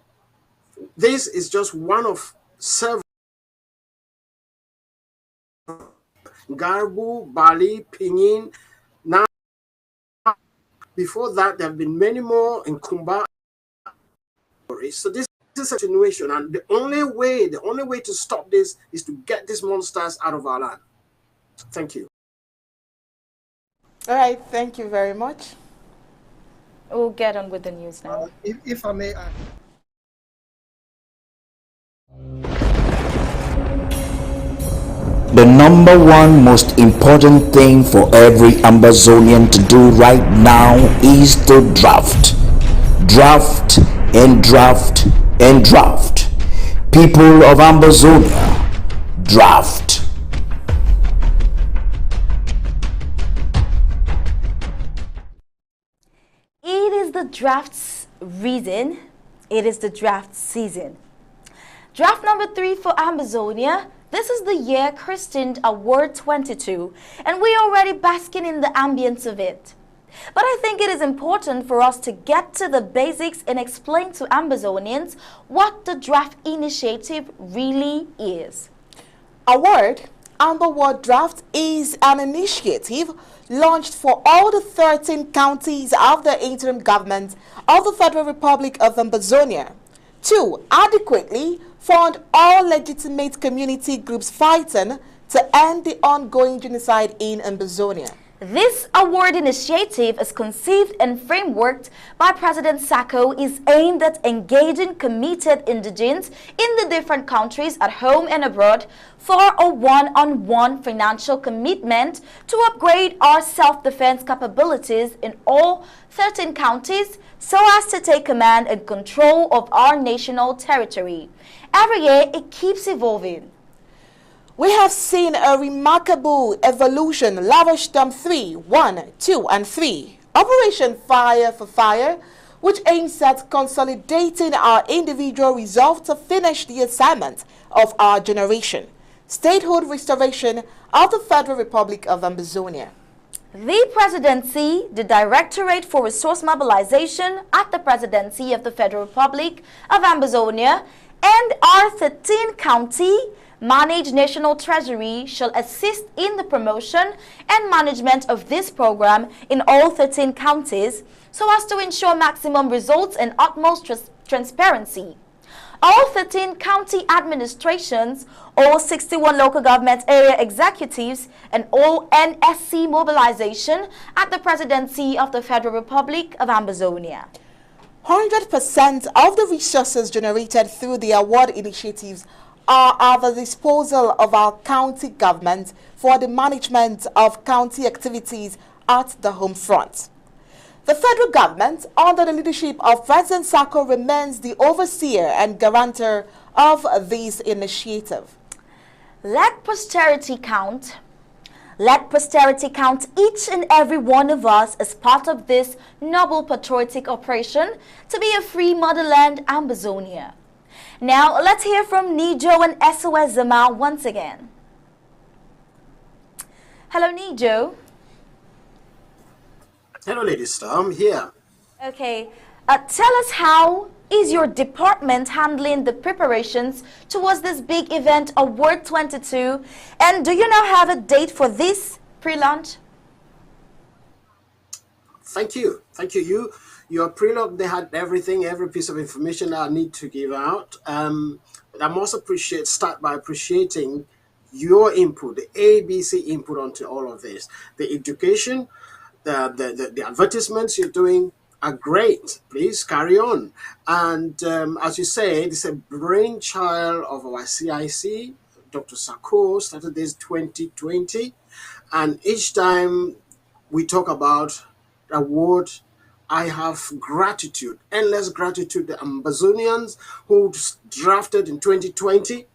This is just one of several. Garbu, Bali, Pinyin. Now, before that, there have been many more in Kumba. So this is a situation, and the only way to stop this is to get these monsters out of our land. Thank you. All right, thank you very much. We'll get on with the news now. If I may add. The number one most important thing for every Ambazonian to do right now is to draft. Draft and draft and draft. People of Ambazonia, draft. It is the draft's reason. It is the draft season. Draft number 3 for Ambazonia. This is the year christened Award 22, and we're already basking in the ambience of it. But I think it is important for us to get to the basics and explain to Ambazonians what the draft initiative really is. Award Amba World Draft is an initiative launched for all the 13 counties of the interim government of the Federal Republic of Ambazonia to adequately fund all legitimate community groups fighting to end the ongoing genocide in Ambazonia. This award initiative is conceived and frameworked by President Sacco is aimed at engaging committed indigents in the different countries at home and abroad for a one-on-one financial commitment to upgrade our self-defense capabilities in all 13 counties so as to take command and control of our national territory. Every year, it keeps evolving. We have seen a remarkable evolution. Lavish Term 3, 1, 2, and 3. Operation Fire for Fire, which aims at consolidating our individual resolve to finish the assignment of our generation. Statehood restoration of the Federal Republic of Ambazonia. The Presidency, the Directorate for Resource Mobilization at the Presidency of the Federal Republic of Ambazonia, and our 13 county Managed National Treasury shall assist in the promotion and management of this program in all 13 counties so as to ensure maximum results and utmost transparency. All 13 county administrations, all 61 local government area executives, and all NSC mobilization at the Presidency of the Federal Republic of Ambazonia. 100% of the resources generated through the award initiatives are at the disposal of our county government for the management of county activities at the home front. The federal government, under the leadership of President Sacco, remains the overseer and guarantor of this initiative. Let posterity count Let posterity count each and every one of us as part of this noble patriotic operation to be a free motherland, Ambazonia. Now, let's hear from Nijo and SOS Zama once again. Hello, Nijo. Hello, Lady Star. I'm here. Okay, tell us, how is your department handling the preparations towards this big event of World 22? And do you now have a date for this pre-launch? Thank you. Your prelogue, they had everything, every piece of information that I need to give out. But I must start by appreciating your input, the ABC input onto all of this. The education, the advertisements you're doing are great. Please carry on. And as you say, it's a brainchild of our CIC. Dr. Sako started this 2020. And each time we talk about award, I have gratitude, endless gratitude. The Ambazonians who drafted in 2020,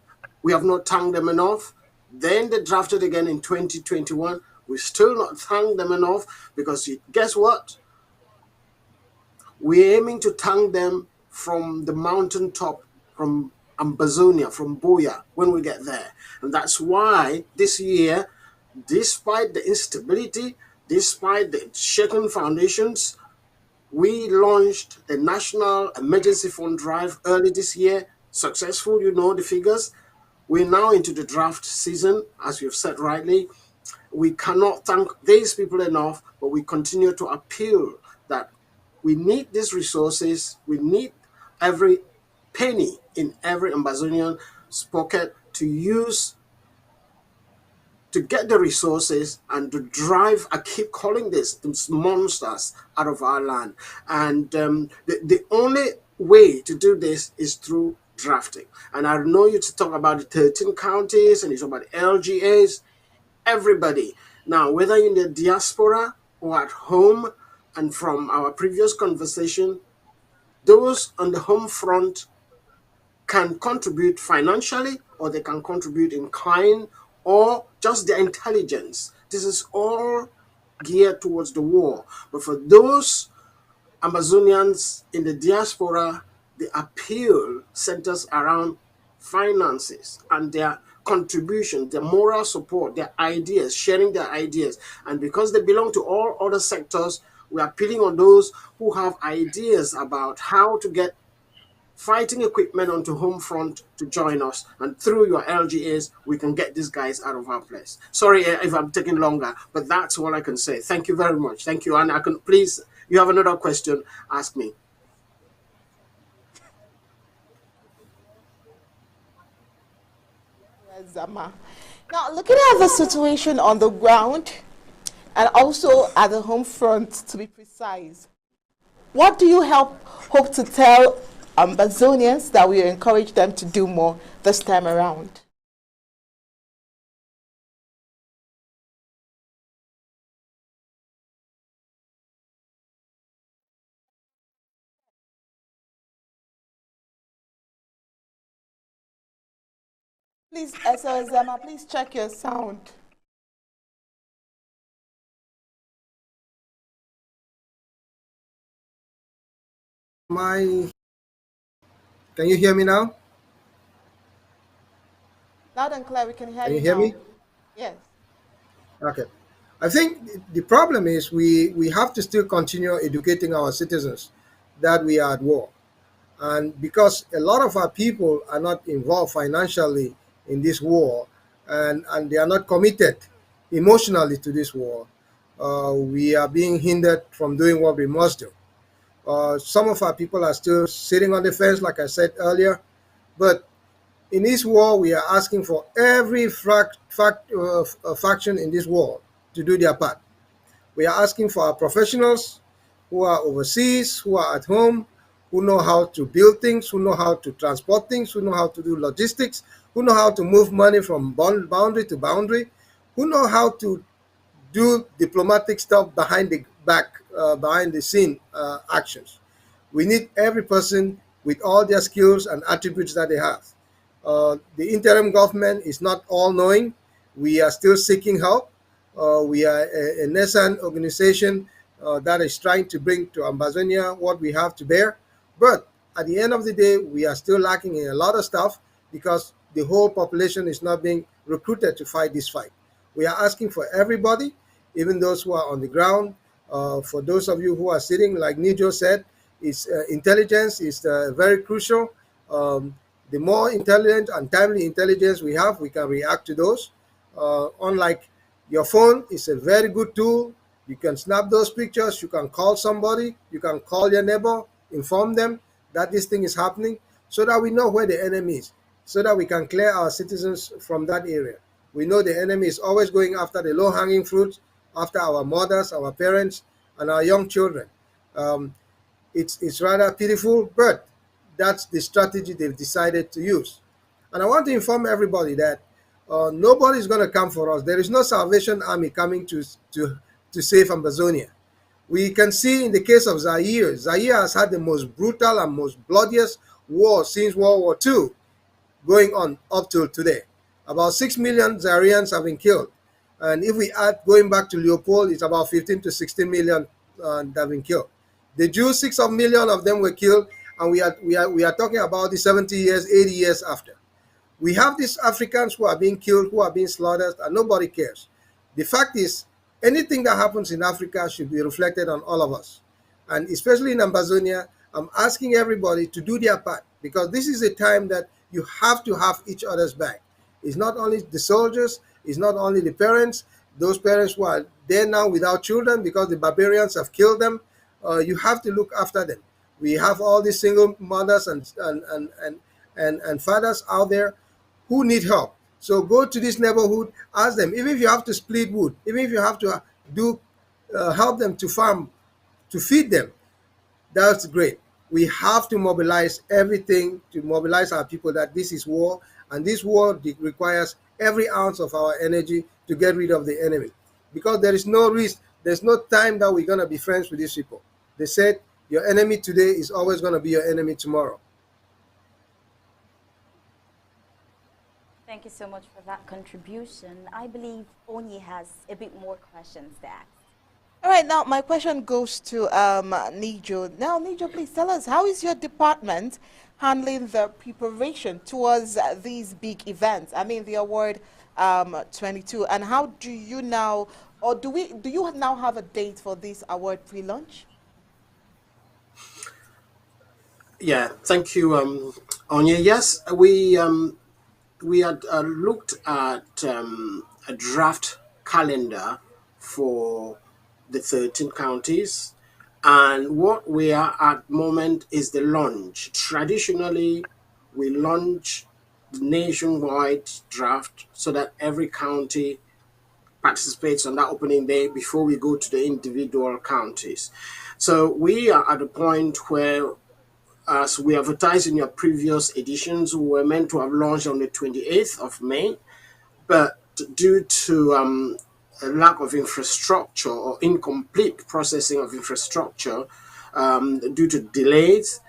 we have not thanked them enough. Then they drafted again in 2021. We still not thank them enough, because guess what? We're aiming to thank them from the mountaintop, from Ambazonia, from Boya, when we get there. And that's why this year, despite the instability, despite the shaken foundations, we launched the National Emergency Fund Drive early this year. Successful, you know the figures. We're now into the draft season, as you've said rightly. We cannot thank these people enough, but we continue to appeal that we need these resources. We need every penny in every Ambazonian's pocket to use to get the resources and to drive, I keep calling this, these monsters out of our land. And the only way to do this is through drafting. And I know you to talk about the 13 counties and you talk about the LGAs, everybody. Now, whether in the diaspora or at home, and from our previous conversation, those on the home front can contribute financially, or they can contribute in kind, or just their intelligence. This is all geared towards the war. But for those Amazonians in the diaspora, the appeal centers around finances and their contribution, their moral support, their ideas, sharing their ideas. And because they belong to all other sectors, we are appealing on those who have ideas about how to get fighting equipment onto home front to join us, and through your LGAs we can get these guys out of our place. Sorry if I'm taking longer, but that's all I can say. Thank you very much. Thank you. And I can, please, you have another question, ask me. Zama. Now, looking at the situation on the ground and also at the home front, to be precise, what do you hope to tell Ambazonians that we encourage them to do more this time around? Please, SOS Zama, please check your sound. Can you hear me now? Loud and clear, we can hear Can you you hear now. me? Yes. Okay. I think the problem is we have to still continue educating our citizens that we are at war. And because a lot of our people are not involved financially in this war, and they are not committed emotionally to this war, we are being hindered from doing what we must do. Some of our people are still sitting on the fence, like I said earlier, but in this war, we are asking for every faction in this war to do their part. We are asking for our professionals who are overseas, who are at home, who know how to build things, who know how to transport things, who know how to do logistics, who know how to move money from boundary to boundary, who know how to do diplomatic stuff behind the scene actions. We need every person with all their skills and attributes that they have. The interim government is not all knowing. We are still seeking help. We are a nascent organization that is trying to bring to Ambazonia what we have to bear. But at the end of the day, we are still lacking in a lot of stuff because the whole population is not being recruited to fight this fight. We are asking for everybody, even those who are on the ground. For those of you who are sitting, like Nijo said, intelligence is very crucial. The more intelligent and timely intelligence we have, we can react to those. Unlike your phone is a very good tool. You can snap those pictures. You can call somebody. You can call your neighbor, inform them that this thing is happening so that we know where the enemy is, so that we can clear our citizens from that area. We know the enemy is always going after the low hanging fruits, after our mothers, our parents, and our young children. Um, it's rather pitiful, but that's the strategy they've decided to use. And I want to inform everybody that nobody is going to come for us. There is no Salvation Army coming to save Amazonia. We can see in the case of Zaire, Zaire has had the most brutal and most bloodiest war since World War II going on up till today. About 6 million Zaireans have been killed. And if we add going back to Leopold, it's about 15 to 16 million that have been killed. The Jews, 6 million of them were killed, and we are talking about the 70 years, 80 years after. We have these Africans who are being killed, who are being slaughtered, and nobody cares. The fact is, anything that happens in Africa should be reflected on all of us. And especially in Amazonia, I'm asking everybody to do their part because this is a time that you have to have each other's back. It's not only the soldiers, it's not only the parents, those parents who are there now without children because the barbarians have killed them. You have to look after them. We have all these single mothers and fathers out there who need help. So go to this neighborhood, ask them, even if you have to split wood, even if you have to do help them to farm, to feed them, that's great. We have to mobilize everything to mobilize our people that this is war, and this war requires every ounce of our energy to get rid of the enemy. Because there is no risk, there's no time that we're going to be friends with these people. They said your enemy today is always going to be your enemy tomorrow. Thank you so much for that contribution. I believe Onyi has a bit more questions to ask. All right, now my question goes to Nijo. Now, Nijo, please tell us, how is your department handling the preparation towards these big events? I mean, the award 22, and how do you now, or do you now have a date for this award pre-launch? Yeah, thank you, Anya. Yes, we had looked at a draft calendar for the 13 counties, and what we are at the moment is the launch. Traditionally, we launch the nationwide draft so that every county participates on that opening day before we go to the individual counties. So we are at a point where, as we advertised in your previous editions, we were meant to have launched on the 28th of May, but due to a lack of infrastructure or incomplete processing of infrastructure, due to delays,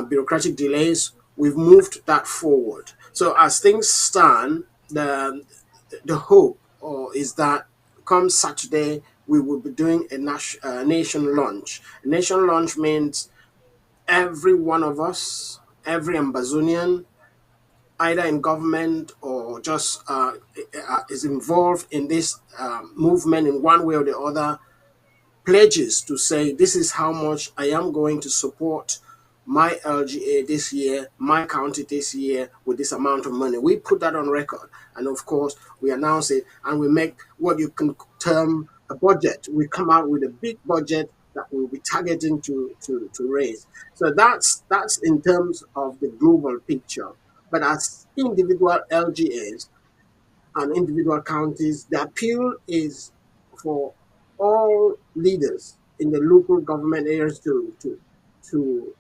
bureaucratic delays, we've moved that forward. So as things stand, the hope is that come Saturday, we will be doing a nation launch. A nation launch means every one of us, every Ambazonian, either in government or just is involved in this movement in one way or the other, pledges to say, this is how much I am going to support my LGA this year, my county this year with this amount of money. We put that on record. And of course, we announce it and we make what you can term a budget. We come out with a big budget that we'll be targeting to raise. So that's in terms of the global picture. But as individual LGAs and individual counties, the appeal is for all leaders in the local government areas to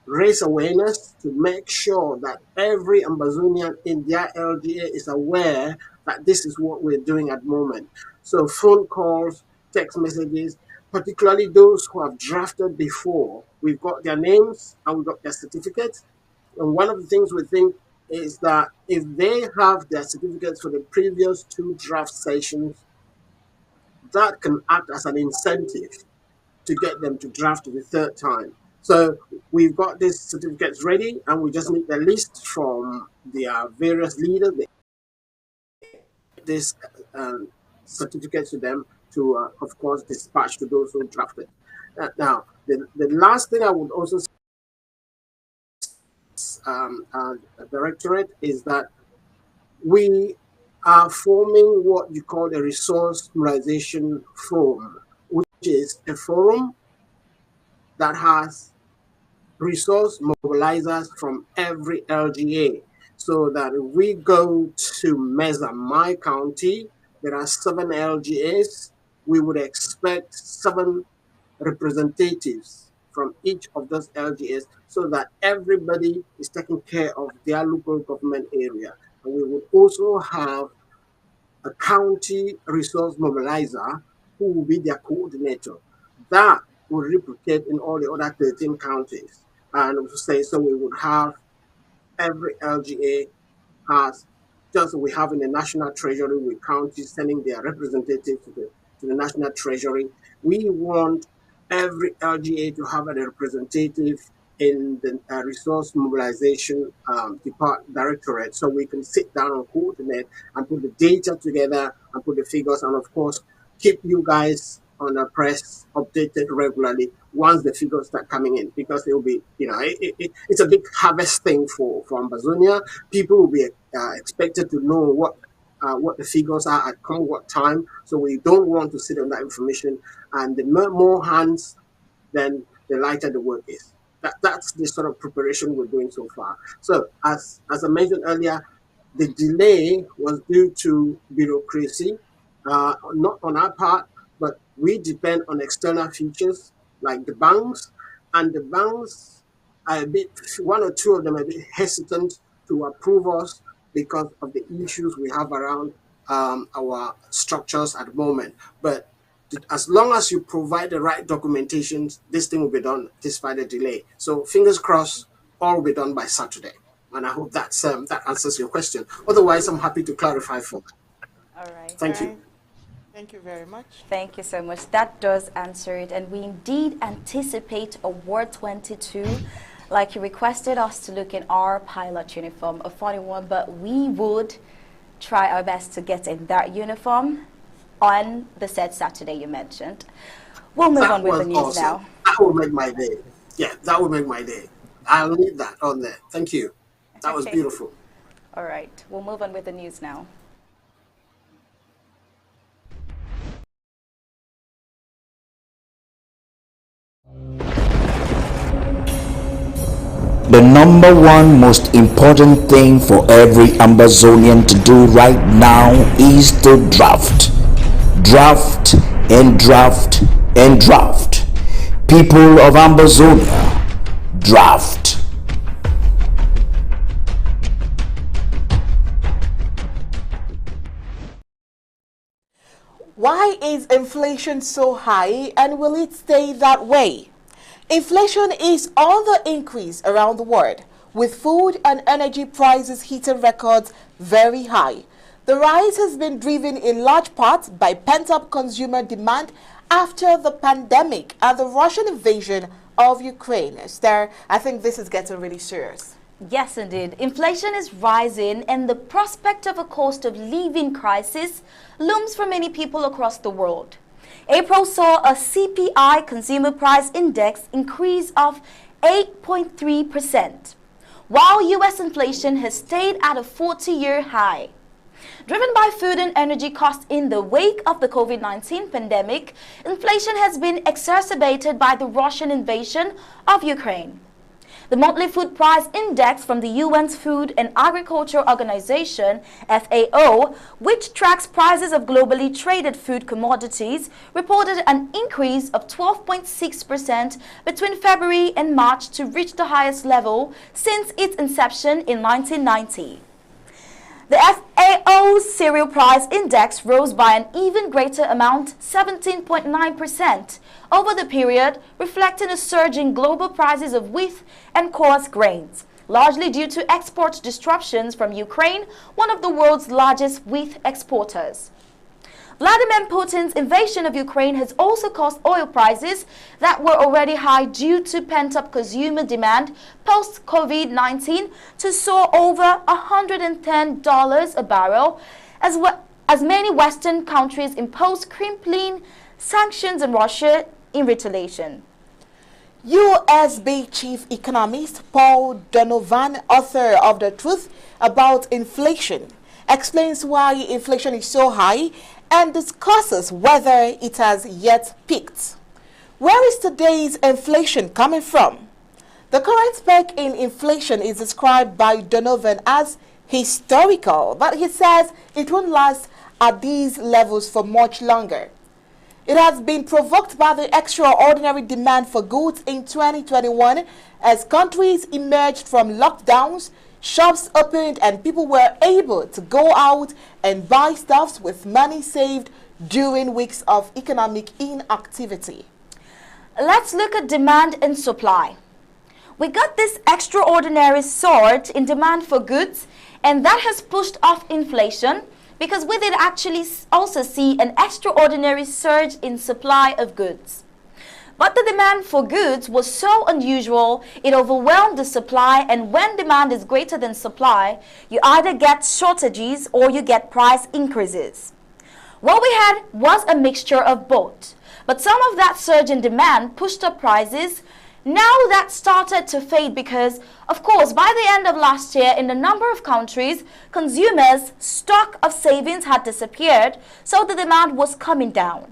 raise awareness, to make sure that every Ambazonian in their LGA is aware that this is what we're doing at the moment. So phone calls, text messages, particularly those who have drafted before, we've got their names and we've got their certificates. And one of the things we think is that if they have their certificates for the previous two draft sessions, that can act as an incentive to get them to draft the third time. So we've got these certificates ready, and we just need the list from their various leaders. This certificates to them to, of course, dispatch to those who drafted. The last thing I would also directorate is that we are forming what you call a resource mobilization forum, which is a forum that has resource mobilizers from every LGA. So that if we go to Mesa, my county, there are 7 LGAs. We would expect 7 representatives from each of those LGAs so that everybody is taking care of their local government area. And we would also have a county resource mobilizer who will be their coordinator. That will replicate in all the other 13 counties. And say, so we would have every LGA has, just we have in the National Treasury with counties sending their representatives to the National Treasury. We want every LGA to have a representative in the resource mobilization directorate, so we can sit down and coordinate and put the data together and put the figures, and of course keep you guys on the press updated regularly once the figures start coming in, because it will be, it's a big harvest thing for Ambazonia. People will be expected to know what the figures are at what time, so we don't want to sit on that information, and the more hands, then the lighter the work is. That's the sort of preparation we're doing so far. So as I mentioned earlier, the delay was due to bureaucracy, not on our part, but we depend on external features like the banks, and the banks are a bit, 1 or 2 of them are a bit hesitant to approve us because of the issues we have around our structures at the moment. But as long as you provide the right documentation, this thing will be done despite the delay. So fingers crossed, all will be done by Saturday. And I hope that answers your question. Otherwise, I'm happy to clarify further. All right. Thank you. Thank you very much. Thank you so much. That does answer it. And we indeed anticipate Award 22. Like you requested us to look in our pilot uniform, a funny one, but we would try our best to get in that uniform on the said Saturday you mentioned. We'll move on with the news now. That will make my day. Yeah, that will make my day. I'll need that on there. Thank you. That was beautiful. All right. We'll move on with the news now. The number one most important thing for every Ambazonian to do right now is to draft. Draft and draft and draft. People of Ambazonia, draft. Why is inflation so high, and will it stay that way? Inflation is on the increase around the world, with food and energy prices hitting records very high. The rise has been driven in large part by pent-up consumer demand after the pandemic and the Russian invasion of Ukraine. Esther, I think this is getting really serious. Yes, indeed. Inflation is rising, and the prospect of a cost of living crisis looms for many people across the world. April saw a CPI Consumer Price Index increase of 8.3%, while U.S. inflation has stayed at a 40-year high. Driven by food and energy costs in the wake of the COVID-19 pandemic, inflation has been exacerbated by the Russian invasion of Ukraine. The monthly food price index from the UN's Food and Agriculture Organization, FAO, which tracks prices of globally traded food commodities, reported an increase of 12.6% between February and March to reach the highest level since its inception in 1990. The FAO's cereal price index rose by an even greater amount, 17.9%, over the period, reflecting a surge in global prices of wheat and coarse grains, largely due to export disruptions from Ukraine, one of the world's largest wheat exporters. Vladimir Putin's invasion of Ukraine has also caused oil prices that were already high due to pent-up consumer demand post-COVID-19 to soar over $110 a barrel, as many Western countries imposed crippling sanctions on Russia in retaliation. USB chief economist Paul Donovan, author of The Truth About Inflation, explains why inflation is so high and discusses whether it has yet peaked. Where is today's inflation coming from? The current spike in inflation is described by Donovan as historical, but he says it won't last at these levels for much longer. It has been provoked by the extraordinary demand for goods in 2021 as countries emerged from lockdowns, shops opened, and people were able to go out and buy stuff with money saved during weeks of economic inactivity. Let's look at demand and supply. We got this extraordinary surge in demand for goods, and that has pushed off inflation, because we did actually also see an extraordinary surge in supply of goods. But the demand for goods was so unusual, it overwhelmed the supply, and when demand is greater than supply, you either get shortages or you get price increases. What we had was a mixture of both, but some of that surge in demand pushed up prices. Now that started to fade because, of course, by the end of last year, in a number of countries, consumers' stock of savings had disappeared, so the demand was coming down.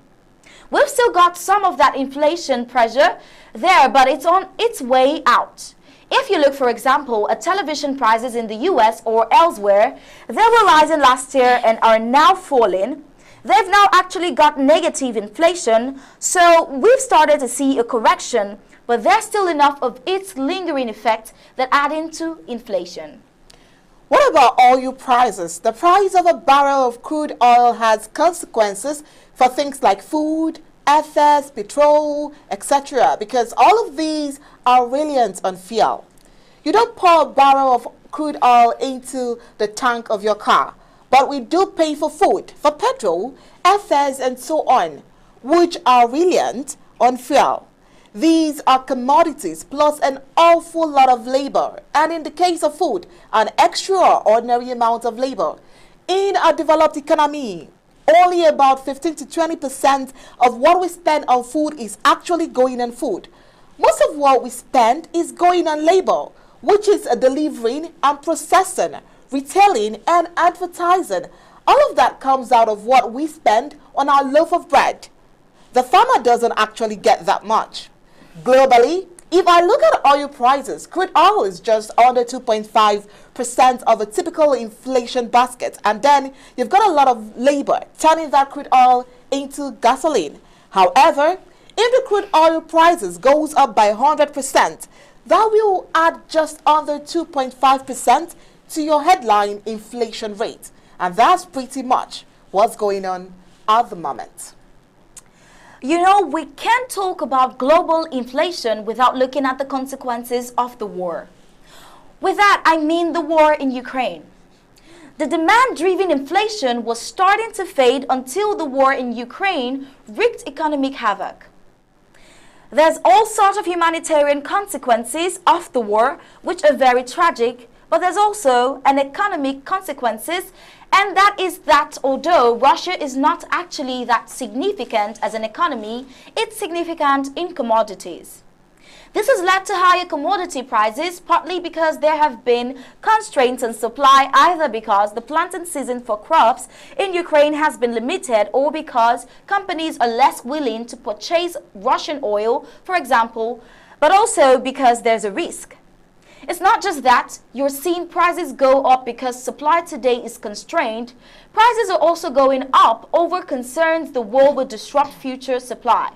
We've still got some of that inflation pressure there, but it's on its way out. If you look, for example, at television prices in the US or elsewhere, they were rising last year and are now falling. They've now actually got negative inflation, so we've started to see a correction, but there's still enough of its lingering effect that add into inflation. What about oil prices? The price of a barrel of crude oil has consequences for things like food, FS, petrol, etc. because all of these are reliant on fuel. You don't pour a barrel of crude oil into the tank of your car, but we do pay for food, for petrol, FS, and so on, which are reliant on fuel. These are commodities plus an awful lot of labor, and in the case of food, an extraordinary amount of labor. In a developed economy, only about 15 to 20% of what we spend on food is actually going on food. Most of what we spend is going on labor, which is delivering and processing, retailing and advertising. All of that comes out of what we spend on our loaf of bread. The farmer doesn't actually get that much. Globally, if I look at oil prices, crude oil is just under 2.5% of a typical inflation basket, and then you've got a lot of labor turning that crude oil into gasoline. However, if the crude oil prices goes up by 100%, that will add just under 2.5% to your headline inflation rate, and that's pretty much what's going on at the moment. You know, we can't talk about global inflation without looking at the consequences of the war. With that, I mean the war in Ukraine. The demand-driven inflation was starting to fade until the war in Ukraine wreaked economic havoc. There's all sorts of humanitarian consequences of the war, which are very tragic, but there's also an economic consequences, and that is that although Russia is not actually that significant as an economy, it's significant in commodities. This has led to higher commodity prices, partly because there have been constraints on supply, either because the planting season for crops in Ukraine has been limited or because companies are less willing to purchase Russian oil, for example, but also because there's a risk. It's not just that you're seeing prices go up because supply today is constrained. Prices are also going up over concerns the war will disrupt future supply.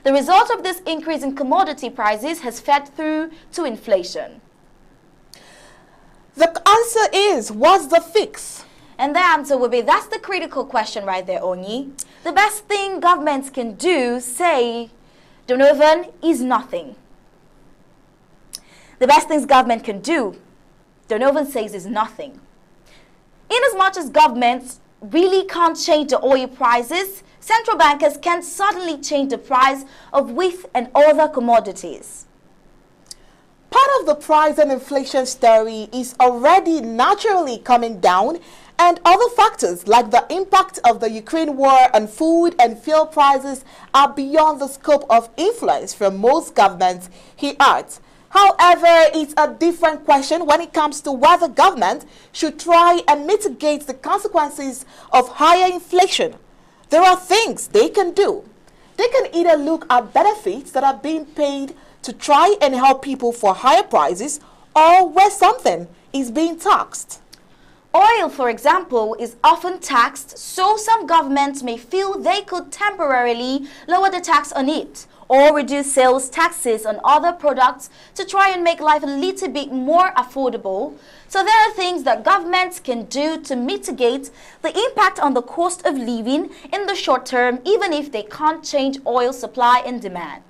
The result of this increase in commodity prices has fed through to inflation. The answer is, what's the fix? And the answer would be, that's the critical question right there, Onyi. The best thing governments can do, say, Donovan, is nothing. The best things government can do, Donovan says, is nothing. In as much as governments really can't change the oil prices, central bankers can suddenly change the price of wheat and other commodities. Part of the price and inflation story is already naturally coming down, and other factors like the impact of the Ukraine war on food and fuel prices are beyond the scope of influence from most governments, he adds. However, it's a different question when it comes to whether government should try and mitigate the consequences of higher inflation. There are things they can do. They can either look at benefits that are being paid to try and help people for higher prices, or where something is being taxed. Oil, for example, is often taxed, so some governments may feel they could temporarily lower the tax on it or reduce sales taxes on other products to try and make life a little bit more affordable. So there are things that governments can do to mitigate the impact on the cost of living in the short term, even if they can't change oil supply and demand.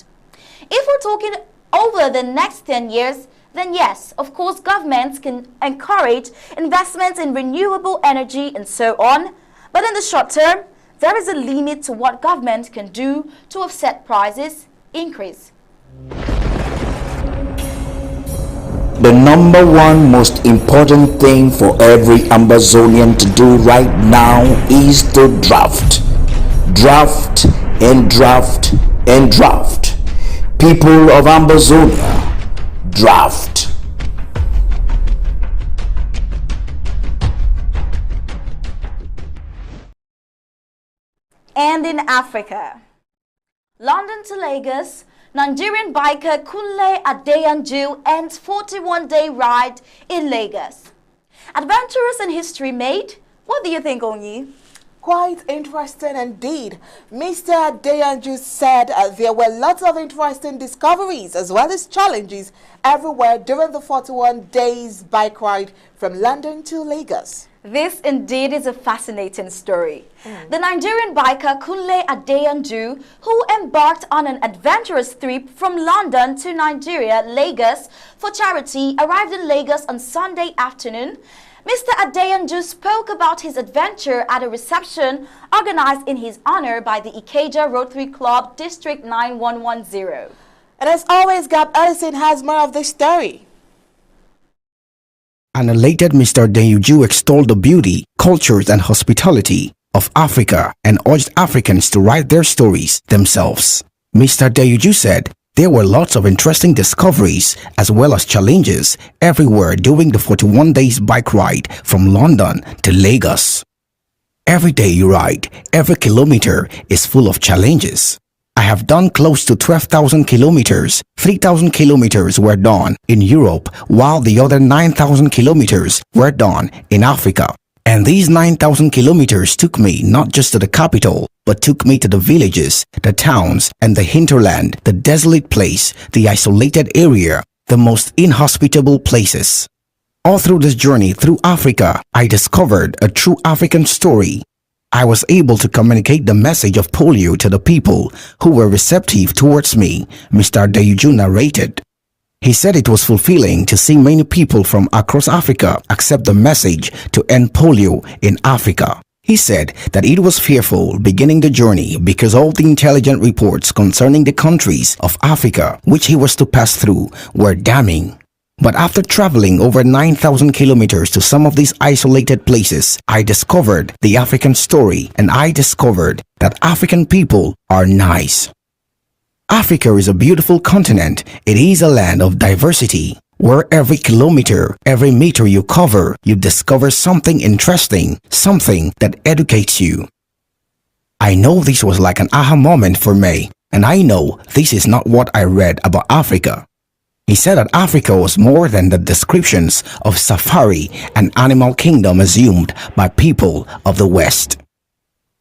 If we're talking over the next 10 years, then yes, of course, governments can encourage investments in renewable energy and so on. But in the short term, there is a limit to what government can do to offset prices increase. The number one most important thing for every Ambazonian to do right now is to draft. Draft and draft and draft. People of Ambazonia, draft. And in Africa, London to Lagos, Nigerian biker Kunle Adeyanju ends 41-day ride in Lagos. Adventurous and history made? What do you think, Onyi? Quite interesting indeed. Mr. Adeyanju said there were lots of interesting discoveries as well as challenges everywhere during the 41 days bike ride from London to Lagos. This indeed is a fascinating story. The Nigerian biker Kunle Adeyanju, who embarked on an adventurous trip from London to Nigeria, Lagos, for charity, arrived in Lagos on Sunday afternoon. Mr. Adeyanju spoke about his adventure at a reception organized in his honor by the Ikeja Rotary Club District 9110. And as always, Gab Ellison has more of this story. An elated Mr. Adeyanju extolled the beauty, cultures and hospitality of Africa and urged Africans to write their stories themselves. Mr. Adeyanju said there were lots of interesting discoveries as well as challenges everywhere during the 41 days bike ride from London to Lagos. Every day you ride, every kilometer is full of challenges. I have done close to 12,000 kilometers. 3,000 kilometers were done in Europe, while the other 9,000 kilometers were done in Africa. And these 9,000 kilometers took me not just to the capital, but took me to the villages, the towns, and the hinterland, the desolate place, the isolated area, the most inhospitable places. All through this journey through Africa, I discovered a true African story. I was able to communicate the message of polio to the people who were receptive towards me, Mr. Adeyanju narrated. He said it was fulfilling to see many people from across Africa accept the message to end polio in Africa. He said that it was fearful beginning the journey because all the intelligent reports concerning the countries of Africa which he was to pass through were damning. But after traveling over 9,000 kilometers to some of these isolated places, I discovered the African story, and I discovered that African people are nice. Africa is a beautiful continent. It is a land of diversity, where every kilometer, every meter you cover, you discover something interesting, something that educates you. I know this was like an aha moment for me, and I know this is not what I read about Africa. He said that Africa was more than the descriptions of safari and animal kingdom assumed by people of the West.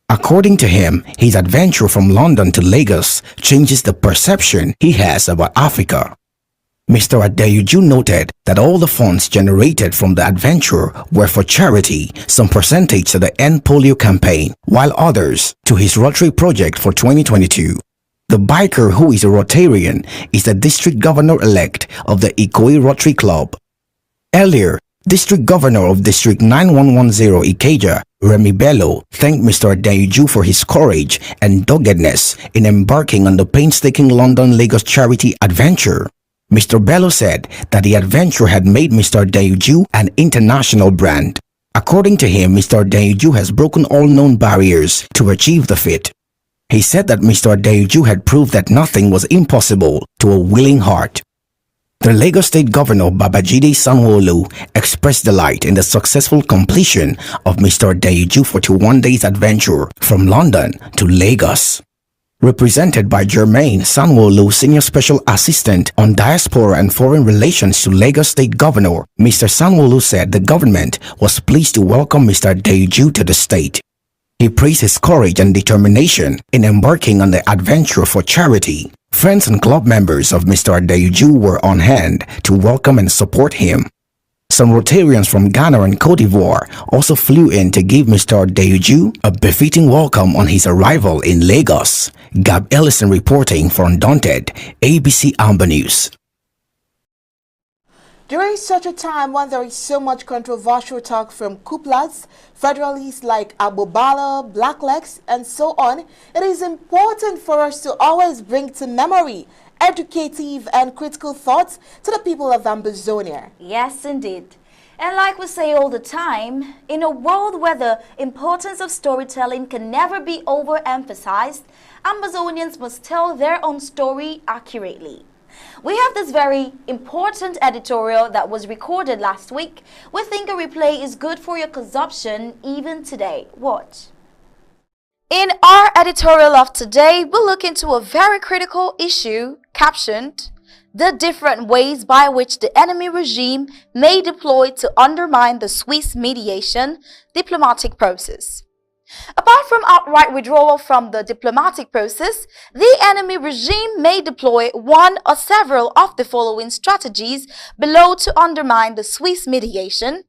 According to him, his adventure from London to Lagos changes the perception he has about Africa. Mr. Adeyanju noted that all the funds generated from the adventure were for charity, some percentage to the End Polio campaign, while others to his Rotary project for 2022. The biker, who is a Rotarian, is the district governor-elect of the Ikoyi Rotary Club. Earlier, District Governor of District 9110 Ikeja, Remy Bello thanked Mr. Adeju for his courage and doggedness in embarking on the painstaking London-Lagos charity adventure. Mr. Bello said that the adventure had made Mr. Adeju an international brand. According to him, Mr. Adeju has broken all known barriers to achieve the feat. He said that Mr. Adeju had proved that nothing was impossible to a willing heart. The Lagos State Governor Babajide Sanwo-Olu expressed delight in the successful completion of Mr. Adeju 41 days adventure from London to Lagos. Represented by Jermaine Sanwo-Olu, Senior Special Assistant on Diaspora and Foreign Relations to Lagos State Governor, Mr. Sanwo-Olu said the government was pleased to welcome Mr. Adeju to the state. He praised his courage and determination in embarking on the adventure for charity. Friends and club members of Mr. Adeju were on hand to welcome and support him. Some Rotarians from Ghana and Cote d'Ivoire also flew in to give Mr. Adeju a befitting welcome on his arrival in Lagos. Gab Ellison reporting for Undaunted, ABC Amba News. During such a time when there is so much controversial talk from Kuplas, federalists like Abobala, Blacklegs, and so on, it is important for us to always bring to memory educative and critical thoughts to the people of Ambazonia. Yes, indeed. And like we say all the time, in a world where the importance of storytelling can never be overemphasized, Ambazonians must tell their own story accurately. We have this very important editorial that was recorded last week. We think a replay is good for your consumption even today. Watch. In our editorial of today, we'll look into a very critical issue captioned, "The different ways by which the enemy regime may deploy to undermine the Swiss mediation diplomatic process." Apart from outright withdrawal from the diplomatic process, the enemy regime may deploy one or several of the following strategies below to undermine the Swiss mediation.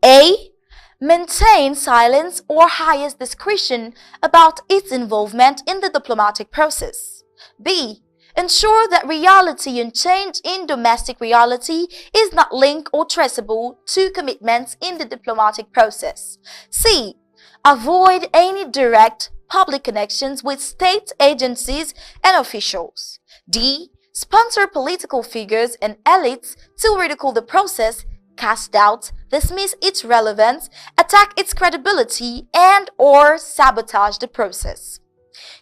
A. Maintain silence or highest discretion about its involvement in the diplomatic process. B. Ensure that reality and change in domestic reality is not linked or traceable to commitments in the diplomatic process. C. Avoid any direct public connections with state agencies and officials. D. Sponsor political figures and elites to ridicule the process, cast doubt, dismiss its relevance, attack its credibility, and/or sabotage the process.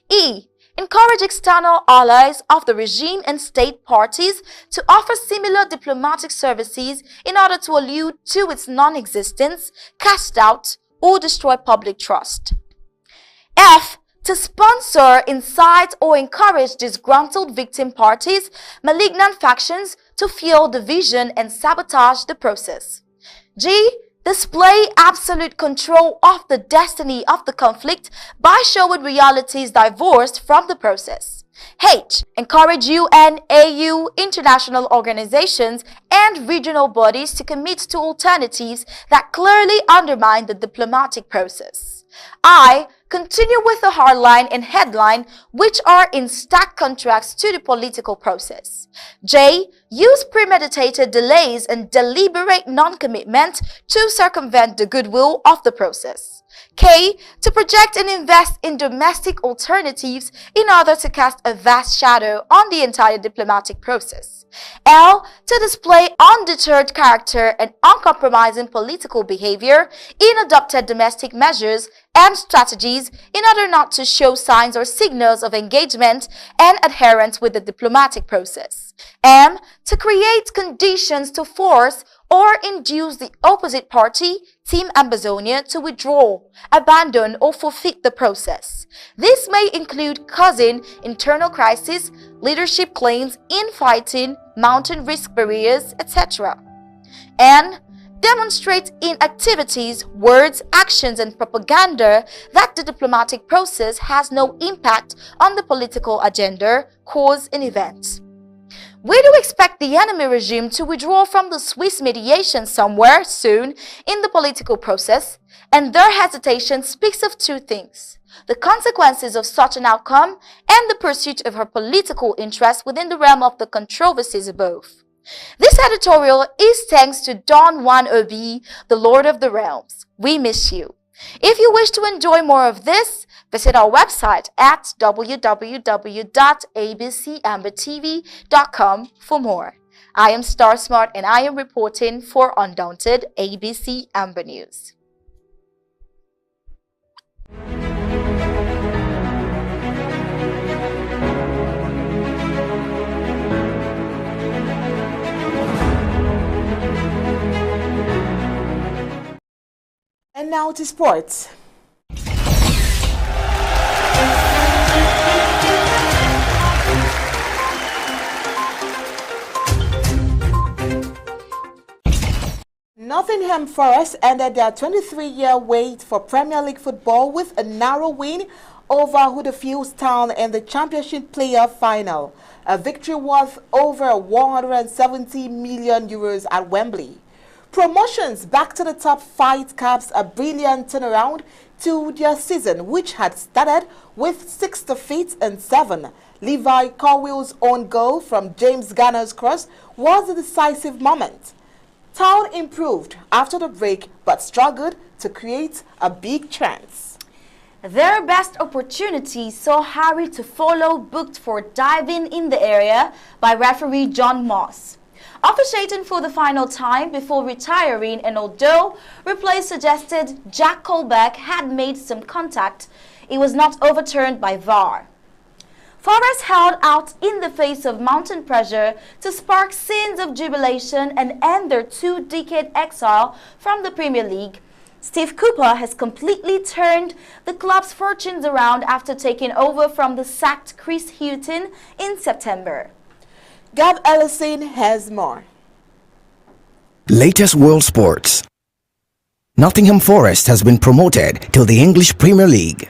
E. Encourage external allies of the regime and state parties to offer similar diplomatic services in order to allude to its non-existence, cast doubt, or destroy public trust. F. To sponsor, incite, or encourage disgruntled victim parties, malignant factions to fuel division and sabotage the process. G. Display absolute control of the destiny of the conflict by showing realities divorced from the process. H. Encourage UN, AU, international organizations, and regional bodies to commit to alternatives that clearly undermine the diplomatic process. I. Continue with the hardline and headline, which are in stark contrast to the political process. J. Use premeditated delays and deliberate non-commitment to circumvent the goodwill of the process. K. To project and invest in domestic alternatives in order to cast a vast shadow on the entire diplomatic process. L. To display undeterred character and uncompromising political behavior in adopted domestic measures and strategies in order not to show signs or signals of engagement and adherence with the diplomatic process. M. To create conditions to force or induce the opposite party, Team Ambazonia, to withdraw, abandon, or forfeit the process. This may include causing internal crisis, leadership claims, infighting, mounting risk barriers, etc. N. Demonstrate in activities, words, actions, and propaganda that the diplomatic process has no impact on the political agenda, cause, and events. We do expect the enemy regime to withdraw from the Swiss mediation somewhere soon in the political process, and their hesitation speaks of two things: the consequences of such an outcome and the pursuit of her political interests within the realm of the controversies above. This editorial is thanks to Don Juan Obi, the Lord of the Realms. We miss you. If you wish to enjoy more of this, visit our website at www.abcambertv.com for more. I am Star Smart and I am reporting for Undaunted ABC Amber News. And now to sports. Nottingham Forest ended their 23-year wait for Premier League football with a narrow win over Huddersfield Town in the Championship playoff final, a victory worth over 170 million euros at Wembley. Promotions back to the top fight caps a brilliant turnaround to their season, which had started with 6 defeats and 7. Levi Colwill's own goal from James Garner's cross was a decisive moment. Town improved after the break but struggled to create a big chance. Their best opportunity saw Harry Toffolo booked for diving in the area by referee John Moss. Officiating for the final time before retiring, and although replay suggested Jack Colbeck had made some contact, it was not overturned by VAR. Forest held out in the face of mountain pressure to spark scenes of jubilation and end their 2-decade exile from the Premier League. Steve Cooper has completely turned the club's fortunes around after taking over from the sacked Chris Hughton in September. Gab Ellison has more. Latest world sports. Nottingham Forest has been promoted to the English Premier League.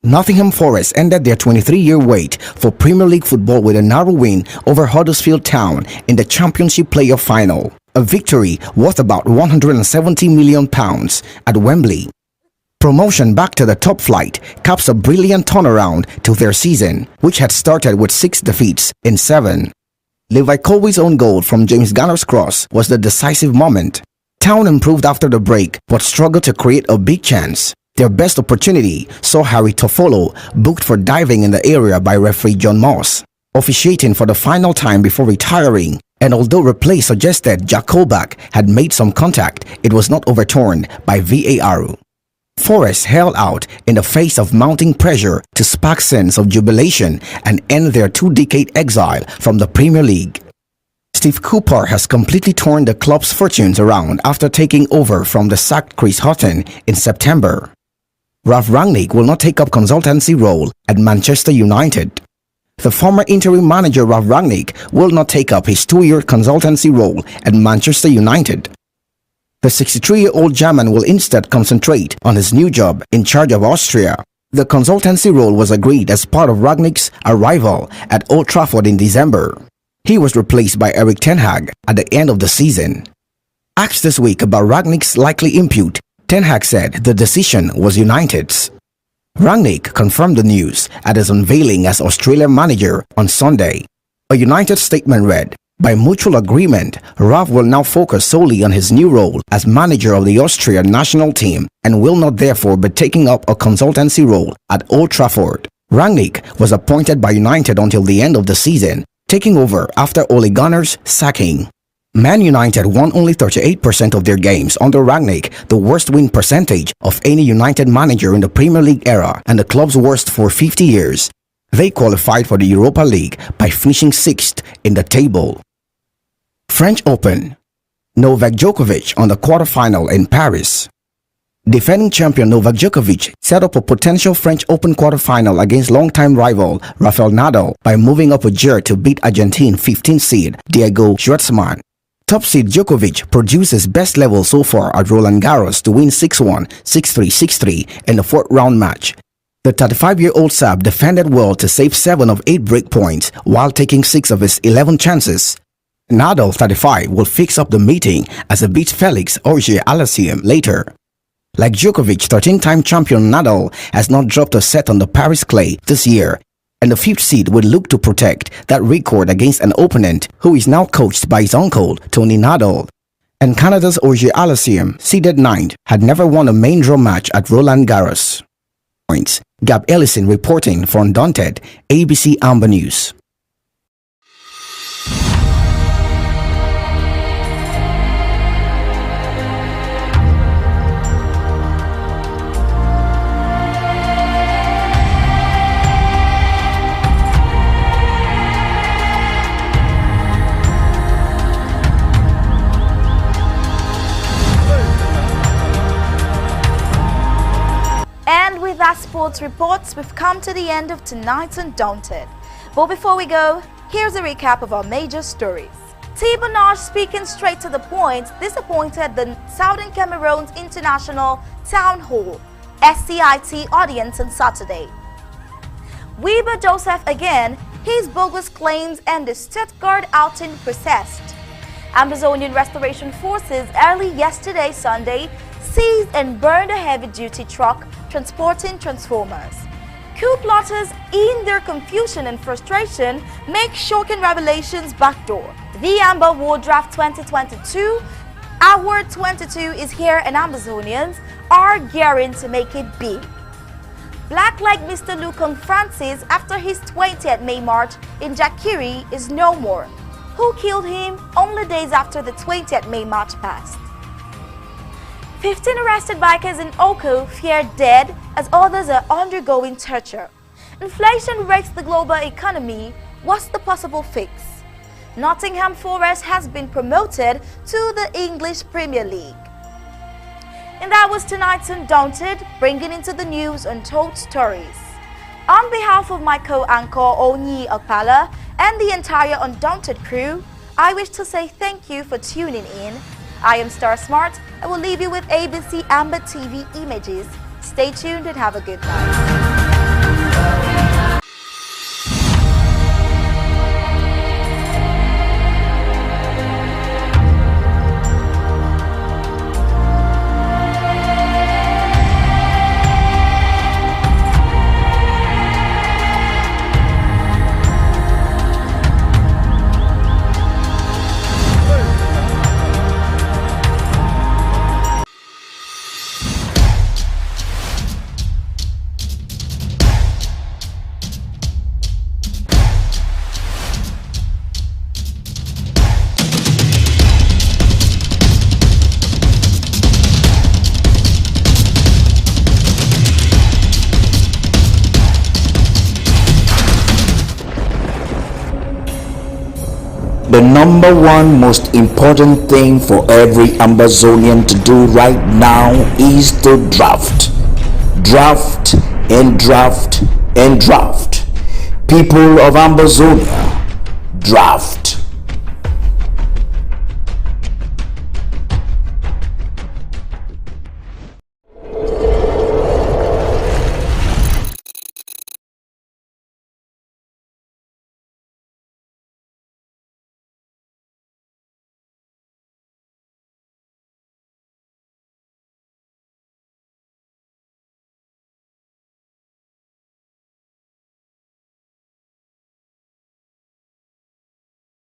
Nottingham Forest ended their 23-year wait for Premier League football with a narrow win over Huddersfield Town in the Championship playoff final, a victory worth about £170 million at Wembley. Promotion back to the top flight caps a brilliant turnaround to their season, which had started with 6 defeats in 7. Levi Colwill's own goal from James Garner's cross was the decisive moment. Town improved after the break but struggled to create a big chance. Their best opportunity saw Harry Toffolo booked for diving in the area by referee John Moss, officiating for the final time before retiring, and although replay suggested Jack Colbeck had made some contact, it was not overturned by VAR. Forest held out in the face of mounting pressure to spark scenes of jubilation and end their 2-decade exile from the Premier League. Steve Cooper has completely turned the club's fortunes around after taking over from the sacked Chris Hughton in September. Ralph Rangnick will not take up consultancy role at Manchester United. The former interim manager Ralph Rangnick will not take up his 2-year consultancy role at Manchester United. The 63-year-old German will instead concentrate on his new job in charge of Austria. The consultancy role was agreed as part of Rangnick's arrival at Old Trafford in December. He was replaced by Erik ten Hag at the end of the season. Asked this week about Rangnick's likely input, ten Hag said the decision was United's. Rangnick confirmed the news at his unveiling as Australian manager on Sunday. A United statement read, "By mutual agreement, Ralph will now focus solely on his new role as manager of the Austrian national team and will not therefore be taking up a consultancy role at Old Trafford." Rangnick was appointed by United until the end of the season, taking over after Ole Gunnar's sacking. Man United won only 38% of their games under Rangnick, the worst win percentage of any United manager in the Premier League era and the club's worst for 50 years. They qualified for the Europa League by finishing 6th in the table. French Open. Novak Djokovic on the quarterfinal in Paris. Defending champion Novak Djokovic set up a potential French Open quarterfinal against longtime rival Rafael Nadal by moving up a gear to beat Argentine 15th seed Diego Schwartzman. Top seed Djokovic produced his best level so far at Roland Garros to win 6-1, 6-3, 6-3 in the 4th round match. The 35-year-old Serb defended well to save 7 of 8 break points while taking 6 of his 11 chances. Nadal, 35, will fix up the meeting as he beats Felix Auger-Aliassime later. Like Djokovic, 13-time champion Nadal has not dropped a set on the Paris clay this year, and the 5th seed will look to protect that record against an opponent who is now coached by his uncle, Tony Nadal. and Canada's Auger Aliassime, seeded 9th, had never won a main draw match at Roland Garros. Points. Gab Ellison reporting for Undaunted, ABC Amba News. And with that sports reports, we've come to the end of tonight's Undaunted. But before we go, here's a recap of our major stories. T. Bernard, speaking straight to the point, disappointed the Southern Cameroon's International Town Hall SCIT audience on Saturday. Weber Joseph again, his bogus claims and the Stuttgart outing processed. Amazonian Restoration Forces early yesterday Sunday seized and burned a heavy-duty truck transporting transformers. Coup plotters, in their confusion and frustration, make shocking revelations backdoor. The Amba War Draft 2022, Award 22 is here and Amazonians are gearing to make it big. Black leg Mr. Lukong Francis after his 20th May March in Jakiri is no more. Who killed him only days after the 20th May March passed. 15 arrested bikers in Oko feared dead as others are undergoing torture. Inflation wrecks the global economy. What's the possible fix? Nottingham Forest has been promoted to the English Premier League. And that was tonight's Undaunted, bringing into the news untold stories. On behalf of my co-anchor Onyi Okpala and the entire Undaunted crew, I wish to say thank you for tuning in. I am Star Smart. I will leave you with ABC Amba TV images. Stay tuned and have a good night. The number one most important thing for every Ambazonian to do right now is to draft. Draft and draft and draft. People of Ambazonia, draft.